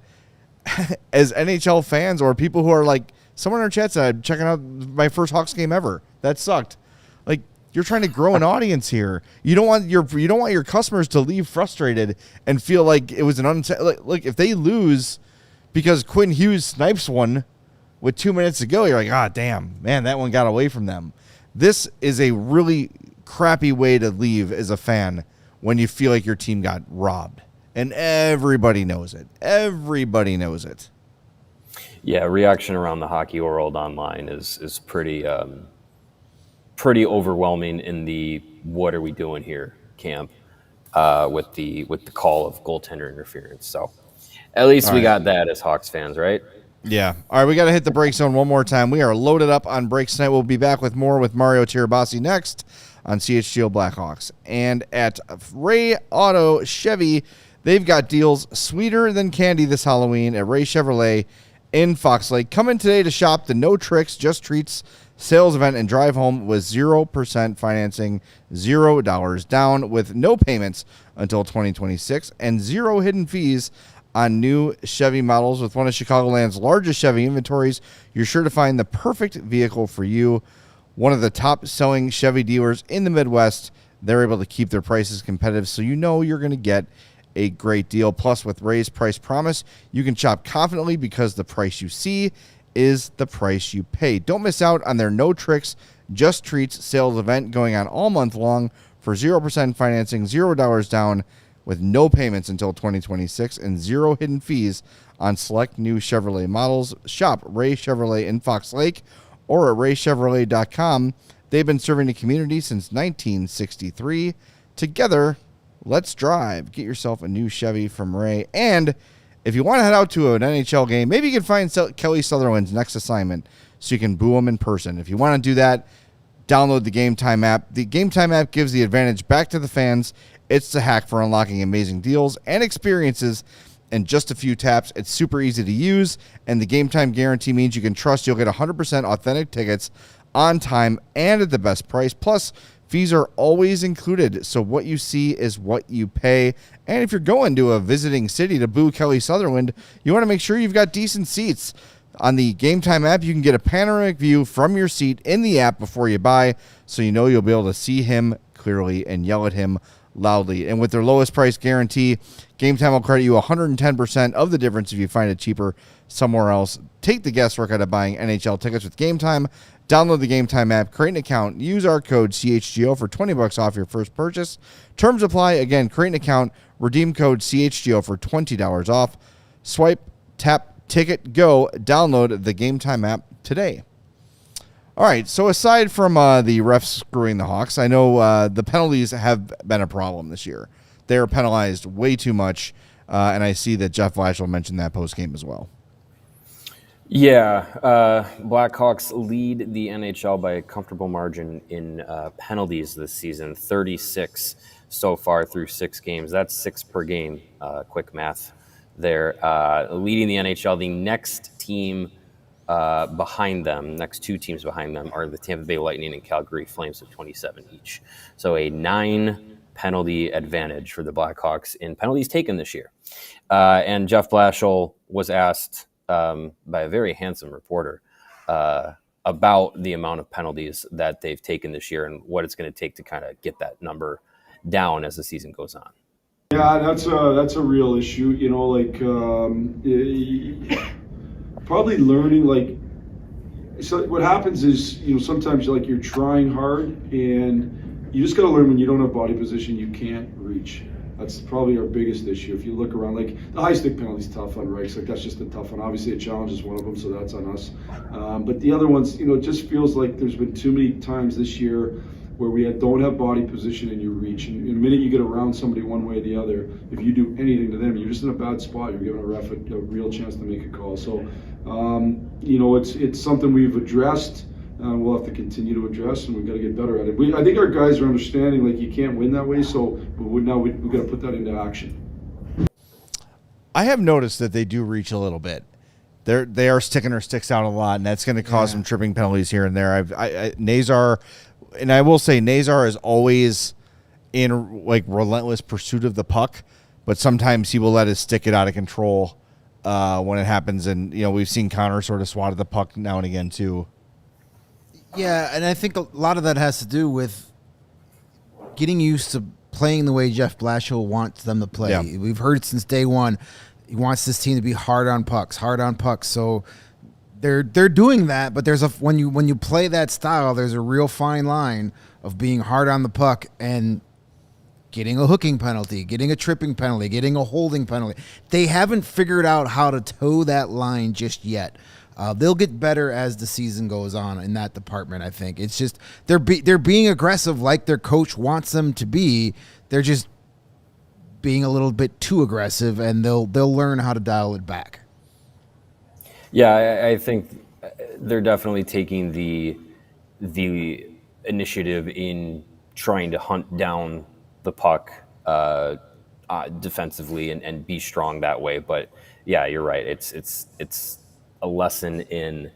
as NHL fans or people who are like, someone in our chat said, checking out my first Hawks game ever. That sucked. Like, you're trying to grow an audience here. You don't want your customers to leave frustrated and feel like it was an like if they lose because Quinn Hughes snipes one with 2 minutes to go, you're like, damn, man, that one got away from them. This is a really crappy way to leave as a fan when you feel like your team got robbed. And everybody knows it. Everybody knows it. Yeah, reaction around the hockey world online is pretty overwhelming in the "what are we doing here" camp with the call of goaltender interference. So at least we got that as Hawks fans, right? Yeah. All right, we got to hit the break zone one more time. We are loaded up on breaks tonight. We'll be back with more with Mario Tirabassi next on CHGO Blackhawks. And at Ray Auto Chevy, they've got deals sweeter than candy this Halloween at Ray Chevrolet in Fox Lake. Come in today to shop the No Tricks, Just Treats sales event and drive home with 0% financing, $0 down with no payments until 2026, and 0 hidden fees on new Chevy models. With one of Chicagoland's largest Chevy inventories, you're sure to find the perfect vehicle for you. One of the top-selling Chevy dealers in the Midwest, they're able to keep their prices competitive, so you know you're going to get a great deal. Plus, with Ray's Price Promise, you can shop confidently because the price you see is the price you pay. Don't miss out on their No Tricks, Just Treats sales event going on all month long for 0% financing, $0 down with no payments until 2026, and 0 hidden fees on select new Chevrolet models. Shop Ray Chevrolet in Fox Lake or at raychevrolet.com. They've been serving the community since 1963. Together, let's drive. Get yourself a new Chevy from Ray. And if you want to head out to an NHL game, maybe you can find Kelly Sutherland's next assignment so you can boo him in person. If you want to do that, download the Game Time app. The Game Time app gives the advantage back to the fans. It's the hack for unlocking amazing deals and experiences in just a few taps. It's super easy to use, and the Game Time guarantee means you can trust you'll get 100% authentic tickets on time and at the best price. Plus, fees are always included, so what you see is what you pay. And if you're going to a visiting city to boo Kelly Sutherland, you want to make sure you've got decent seats. On the Game Time app, you can get a panoramic view from your seat in the app before you buy, so you know you'll be able to see him clearly and yell at him loudly. And with their lowest price guarantee, Game Time will credit you 110% of the difference if you find it cheaper somewhere else. Take the guesswork out of buying NHL tickets with Game Time. Download the Game Time app, create an account, use our code CHGO for $20 off your first purchase. Terms apply. Again, create an account, redeem code CHGO for $20 off. Swipe, tap, ticket, go. Download the Game Time app today. All right, so aside from the refs screwing the Hawks, I know the penalties have been a problem this year. They are penalized way too much, and I see that Jeff Blashill mentioned that post-game as well. Yeah, Blackhawks lead the NHL by a comfortable margin in penalties this season, 36 so far through 6 games. That's 6 per game, quick math there. Leading the NHL, the next team behind them, next 2 teams behind them are the Tampa Bay Lightning and Calgary Flames with 27 each. So a 9 penalty advantage for the Blackhawks in penalties taken this year. And Jeff Blashill was asked by a very handsome reporter about the amount of penalties that they've taken this year and what it's going to take to kind of get that number down as the season goes on. Yeah, that's a real issue. You know, like probably learning. Like, so what happens is, you know, sometimes you're trying hard and you just got to learn when you don't have body position, you can't reach. That's probably our biggest issue. If you look around, like the high stick penalty is tough on Reichs. Like that's just a tough one. Obviously, a challenge is one of them, so that's on us. But the other ones, you know, it just feels like there's been too many times this year where we don't have body position and you reach. And the minute you get around somebody one way or the other, if you do anything to them, you're just in a bad spot. You're giving a ref a real chance to make a call. So, you know, it's something we've addressed. We'll have to continue to address, and we've got to get better at it. I think our guys are understanding, like, you can't win that way, so we've got to put that into action. I have noticed that they do reach a little bit. They are sticking their sticks out a lot, and that's going to cause some tripping penalties here and there. Nazar, and I will say Nazar is always in like relentless pursuit of the puck, but sometimes he will let his stick get out of control when it happens. And you know, we've seen Connor sort of swat at the puck now and again too. Yeah, and I think a lot of that has to do with getting used to playing the way Jeff Blashill wants them to play. Yeah. We've heard it since day one. He wants this team to be hard on pucks. So they're doing that, but there's when you play that style, there's a real fine line of being hard on the puck and getting a hooking penalty, getting a tripping penalty, getting a holding penalty. They haven't figured out how to toe that line just yet. They'll get better as the season goes on in that department, I think. It's just they're being aggressive like their coach wants them to be. They're just being a little bit too aggressive, and they'll learn how to dial it back. Yeah, I think they're definitely taking the initiative in trying to hunt down the puck defensively and be strong that way. But yeah, you're right. It's a lesson in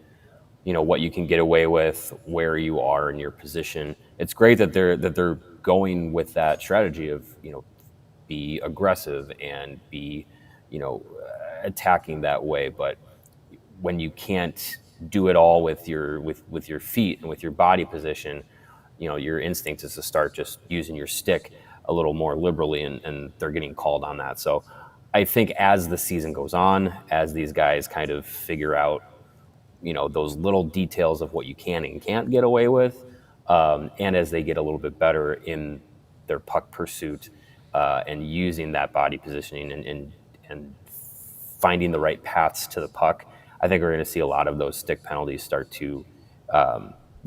what you can get away with, where you are in your position. It's great that they're going with that strategy of be aggressive and be attacking that way. But when you can't do it all with your feet and with your body position, your instinct is to start just using your stick a little more liberally, and they're getting called on that. So I think as the season goes on, as these guys kind of figure out those little details of what you can and can't get away with, and as they get a little bit better in their puck pursuit and using that body positioning and finding the right paths to the puck, I think we're going to see a lot of those stick penalties start to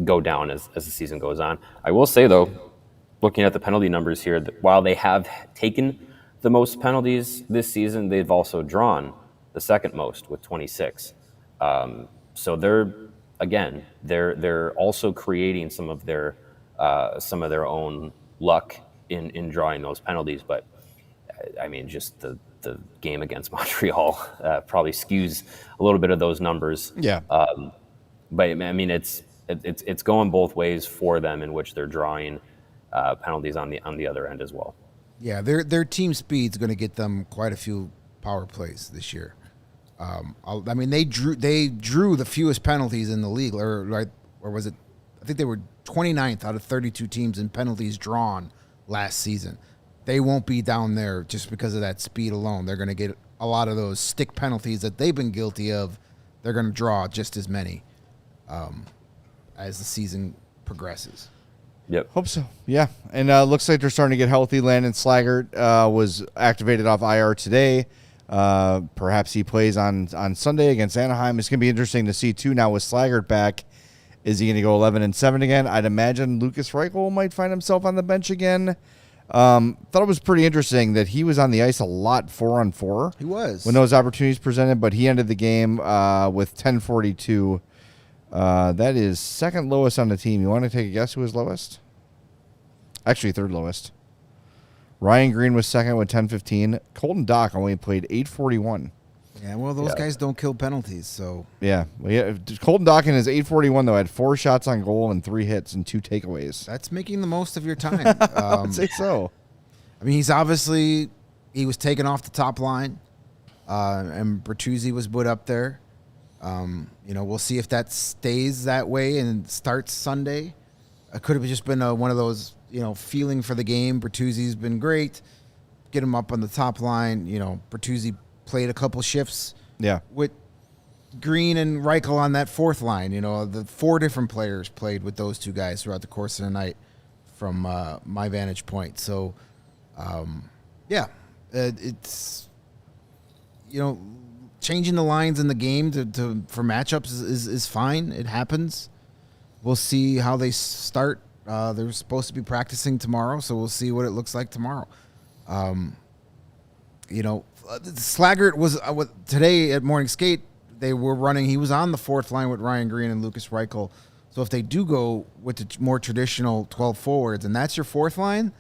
go down as the season goes on. I will say, though, looking at the penalty numbers here, that while they have taken the most penalties this season, they've also drawn the second most with 26. So they're also creating some of their own luck in drawing those penalties. But I mean, just the game against Montreal probably skews a little bit of those numbers. Yeah. But I mean, it's going both ways for them, in which they're drawing penalties on the other end as well. Yeah, their team speed's going to get them quite a few power plays this year. I mean, they drew the fewest penalties in the league, or was it? I think they were 29th out of 32 teams in penalties drawn last season. They won't be down there just because of that speed alone. They're going to get a lot of those stick penalties that they've been guilty of. They're going to draw just as many as the season progresses. Yep. Hope so. Yeah. And looks like they're starting to get healthy. Landon Slaggert was activated off IR today. Perhaps he plays on Sunday against Anaheim. It's going to be interesting to see, too, now with Slaggert back. Is he going to go 11-7 again? I'd imagine Lucas Reichel might find himself on the bench again. Thought it was pretty interesting that he was on the ice a lot 4-on-4. He was. When those opportunities presented, but he ended the game with 10:42. That is second lowest on the team. You want to take a guess who was lowest? Actually, third lowest. Ryan Green was second with 10:15. Colton Dock only played 8:41. Yeah, well, those guys don't kill penalties, so. Yeah. Colton Dock in his 8:41, though, had 4 shots on goal and 3 hits and 2 takeaways. That's making the most of your time. I would say so. I mean, he was taken off the top line, and Bertuzzi was put up there. We'll see if that stays that way and starts Sunday. It could have just been one of those, feeling for the game. Bertuzzi's been great. Get him up on the top line. Bertuzzi played a couple shifts. Yeah. With Green and Reichel on that fourth line. The 4 different players played with those 2 guys throughout the course of the night from my vantage point. So, it's, changing the lines in the game for matchups is fine. It happens. We'll see how they start. They're supposed to be practicing tomorrow, so we'll see what it looks like tomorrow. Slaggert was today at morning skate. They were running. He was on the fourth line with Ryan Green and Lucas Reichel. So if they do go with the more traditional 12 forwards, and that's your fourth line,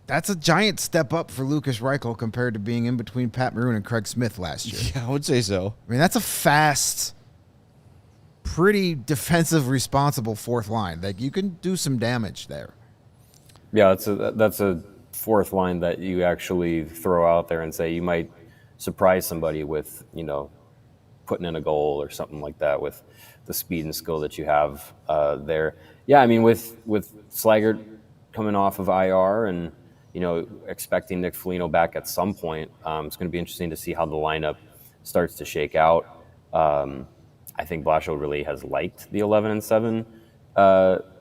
that's a giant step up for Lucas Reichel compared to being in between Pat Maroon and Craig Smith last year. Yeah, I would say so. I mean, that's a fast, pretty defensive, responsible fourth line. Like, you can do some damage there. Yeah, that's a fourth line that you actually throw out there and say you might surprise somebody with, putting in a goal or something like that with the speed and skill that you have there. Yeah, I mean, with Slaggert coming off of IR and, expecting Nick Foligno back at some point, it's going to be interesting to see how the lineup starts to shake out. I think Blashill really has liked the 11-7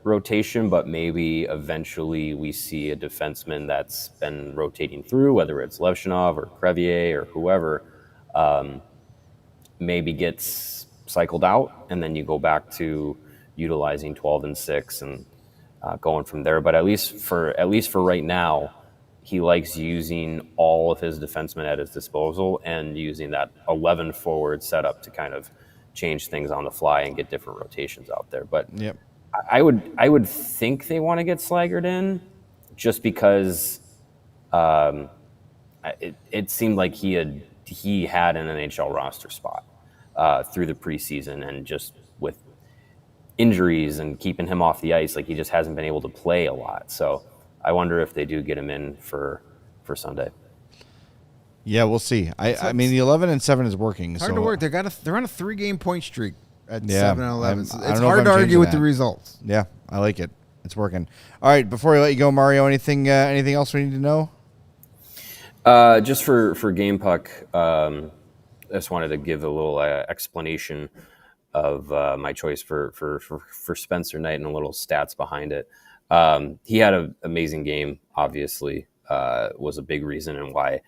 rotation, but maybe eventually we see a defenseman that's been rotating through, whether it's Levshinov or Crevier or whoever, maybe gets cycled out, and then you go back to utilizing 12-6 and going from there. But at least for right now, he likes using all of his defensemen at his disposal and using that 11 forward setup to kind of change things on the fly and get different rotations out there. But yep. I would think they want to get Slaggert in, just because it seemed like he had an NHL roster spot through the preseason, and just with injuries and keeping him off the ice, like he just hasn't been able to play a lot. So I wonder if they do get him in for Sunday. Yeah, we'll see. I mean, the 11-7 is working. Hard to work. They're on a 3-game point streak at Yeah, 7-11. I It's don't know if hard I'm to argue changing with the that. results. Yeah, I like it. It's working. All right, before we let you go, Mario, anything else we need to know? Just for Game Puck, I just wanted to give a little explanation of my choice for Spencer Knight and a little stats behind it. He had an amazing game, obviously, was a big reason and why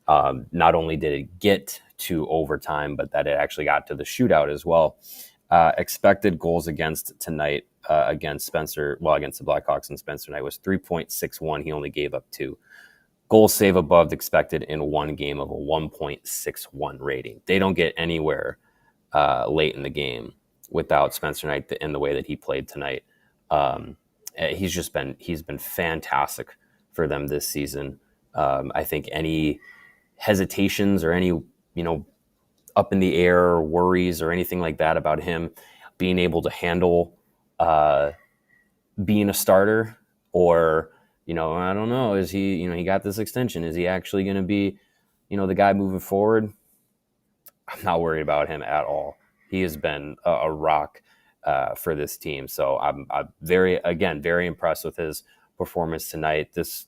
not only did it get to overtime, but that it actually got to the shootout as well. Expected goals against tonight against the Blackhawks and Spencer Knight was 3.61. He only gave up 2. Goal save above expected in one game of a 1.61 rating. They don't get anywhere late in the game without Spencer Knight in the way that he played tonight. He's been fantastic for them this season. I think any hesitations or any up in the air worries or anything like that about him being able to handle being a starter, or I don't know, is he he got this extension, is he actually going to be the guy moving forward? I'm not worried about him at all. He has been a rock for this team. So I'm very impressed with his performance tonight. This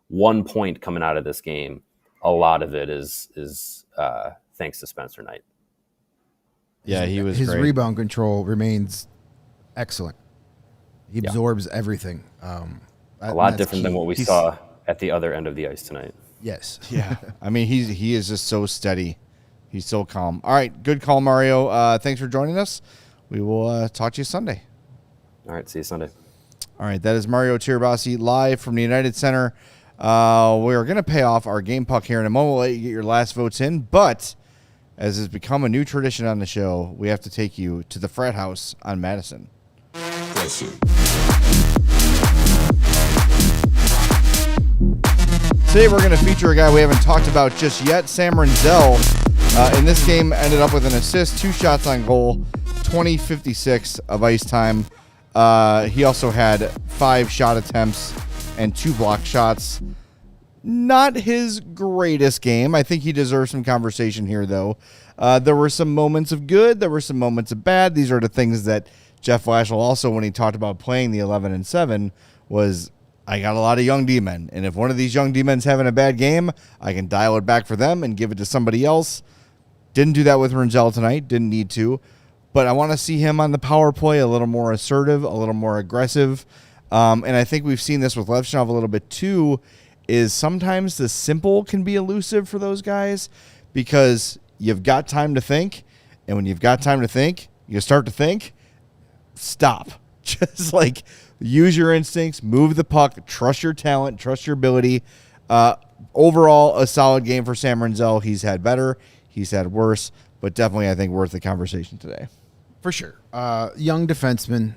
1 point coming out of this game, a lot of it is thanks to Spencer Knight. Yeah, his great. Great. Rebound control remains excellent. He absorbs everything. A lot different than what we saw at the other end of the ice tonight. Yes. Yeah. I mean, he is just so steady. He's so calm. All right, good call, Mario. Thanks for joining us. We will talk to you Sunday. All right, see you Sunday. All right, that is Mario Tirabassi live from the United Center. We are going to pay off our Game Puck here in a moment. We'll let you get your last votes in, but as has become a new tradition on the show, we have to take you to the frat house on Madison. Today we're going to feature a guy we haven't talked about just yet, Sam Rinzel. In this game, ended up with an assist, 2 shots on goal, 20:56 of ice time. He also had 5 shot attempts and 2 block shots. Not his greatest game. I think he deserves some conversation here, though. There were some moments of good. There were some moments of bad. These are the things that Jeff Blashill also, when he talked about playing the 11-7, was, I got a lot of young D-men, and if one of these young D-men's having a bad game, I can dial it back for them and give it to somebody else. Didn't do that with Rinzel tonight. Didn't need to. But I want to see him on the power play a little more assertive, a little more aggressive. And I think we've seen this with Levchinov a little bit too, is sometimes the simple can be elusive for those guys because you've got time to think. And when you've got time to think, you start to think, stop. Just like use your instincts, move the puck, trust your talent, trust your ability. Overall, a solid game for Sam Rinzel. He's had better. He's had worse, but definitely I think worth the conversation today. For sure. Young defenseman,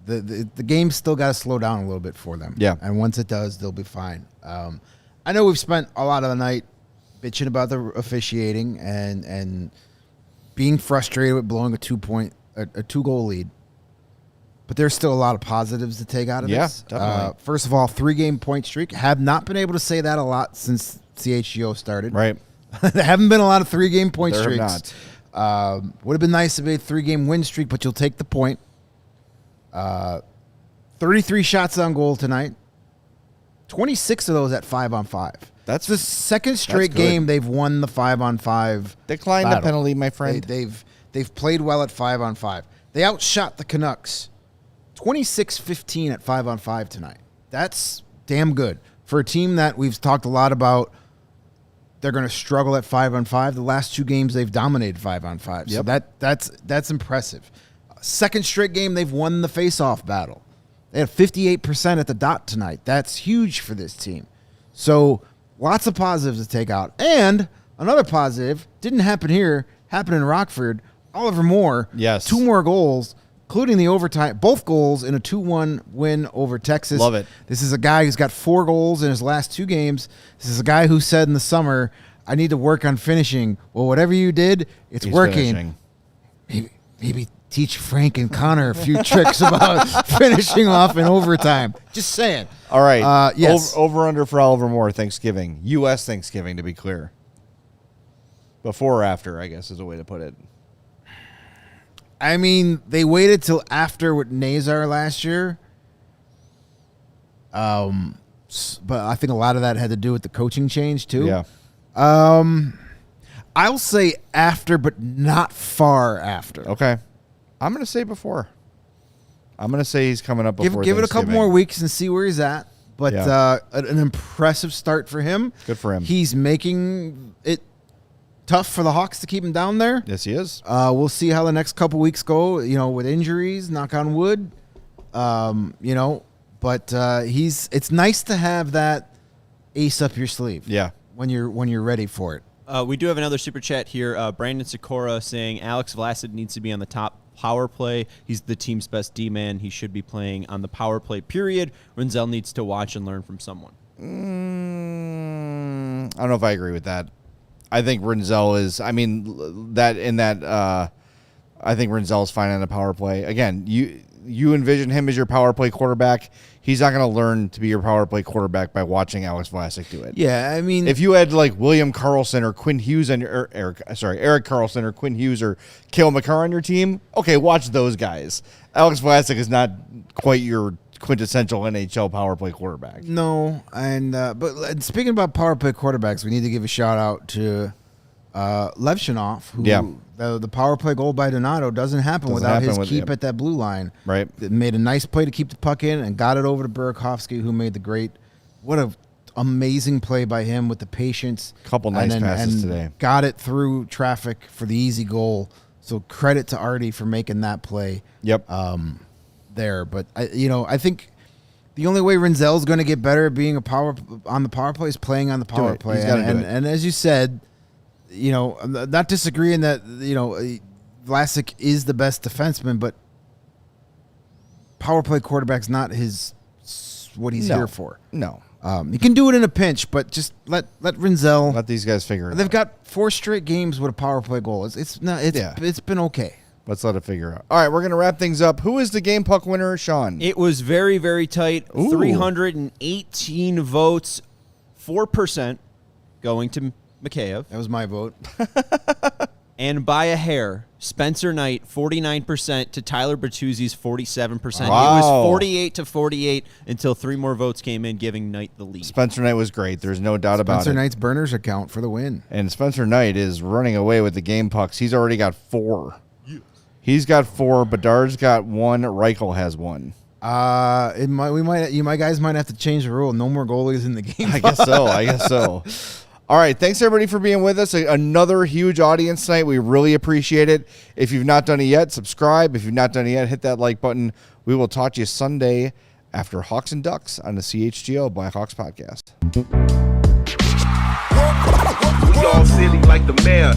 the game's still got to slow down a little bit for them. Yeah. And once it does, they'll be fine. I know we've spent a lot of the night bitching about the officiating and being frustrated with blowing a 2-goal lead. But there's still a lot of positives to take out of this. Definitely. First of all, 3-game point streak. Have not been able to say that a lot since CHGO started. Right. There haven't been a lot of 3-game point There have streaks. Would have been nice to be a 3-game win streak, but you'll take the point. 33 shots on goal tonight. 26 of those at 5-on-5. That's the second straight game they've won the 5-on-5. Decline the penalty, my friend. They've played well at 5-on-5. They outshot the Canucks 26-15 at 5-on-5 tonight. That's damn good for a team that we've talked a lot about. They're going to struggle at 5-on-5. The last 2 games they've dominated 5-on-5. Yep. So that's impressive. Second straight game they've won the face-off battle. They had 58% at the dot tonight. That's huge for this team. So lots of positives to take out. And another positive, didn't happen here, happened in Rockford. Oliver Moore, yes, 2 more goals, including the overtime, both goals in a 2-1 win over Texas. Love it. This is a guy who's got 4 goals in his last 2 games. This is a guy who said in the summer, I need to work on finishing. Well, whatever you did, it's working. Maybe teach Frank and Connor a few tricks about finishing off in overtime. Just saying. All right. Yes. Over under for Oliver Moore Thanksgiving. U.S. Thanksgiving, to be clear. Before or after, I guess, is a way to put it. I mean, they waited till after with Nazar last year. But I think a lot of that had to do with the coaching change, too. Yeah. I'll say after, but not far after. Okay. I'm going to say before. I'm going to say he's coming up before Give it a couple more weeks and see where he's at. But an impressive start for him. Good for him. He's making it tough for the Hawks to keep him down there. Yes, he is. We'll see how the next couple weeks go, with injuries, knock on wood. But it's nice to have that ace up your sleeve. Yeah. When you're ready for it. We do have another super chat here. Brandon Sikora saying Alex Vlasic needs to be on the top power play. He's the team's best D-man. He should be playing on the power play, period. Rinzel needs to watch and learn from someone. I don't know if I agree with that. I think Rinzel is, I think Rinzel is fine on the power play. Again, you envision him as your power play quarterback. He's not going to learn to be your power play quarterback by watching Alex Vlasic do it. Yeah, I mean, if you had like William Karlsson or Quinn Hughes and Eric Karlsson or Quinn Hughes or Cale Makar on your team, okay, watch those guys. Alex Vlasic is not quite your quintessential NHL power play quarterback. No, and but speaking about power play quarterbacks, we need to give a shout out to Levshinov, who the power play goal by Donato doesn't happen without his keep at that blue line. Right. It made a nice play to keep the puck in and got it over to Burakovsky, who made what a amazing play by him with the patience. Couple nice passes today. Got it through traffic for the easy goal. So credit to Artie for making that play. Yep. There, but I think the only way Rinzel's going to get better at being on the power play is playing on the power play. And as you said, I'm not disagreeing that Vlasic is the best defenseman, but power play quarterback's not what he's here for. No, he can do it in a pinch, but just let Rinzel. Let these guys figure it out. They've got 4 straight games with a power play goal. It's been okay. Let's let it figure out. All right, we're going to wrap things up. Who is the game puck winner, Sean? It was very, very tight. Ooh. 318 votes, 4% going to Mikheyev. That was my vote. And by a hair, Spencer Knight, 49% to Tyler Bertuzzi's 47%. Wow. It was 48-48 until 3 more votes came in, giving Knight the lead. Spencer Knight was great. There's no doubt about it. Spencer Knight's burners account for the win. And Spencer Knight is running away with the game pucks. He's already got 4. He's got 4. Bedard's got 1. Reichel has 1. You guys might have to change the rule. No more goalies in the game. I guess so. All right, thanks everybody for being with us. Another huge audience tonight. We really appreciate it. If you've not done it yet, subscribe. If you've not done it yet, hit that like button. We will talk to you Sunday after Hawks and Ducks on the CHGO Blackhawks podcast. We all silly like the mayor.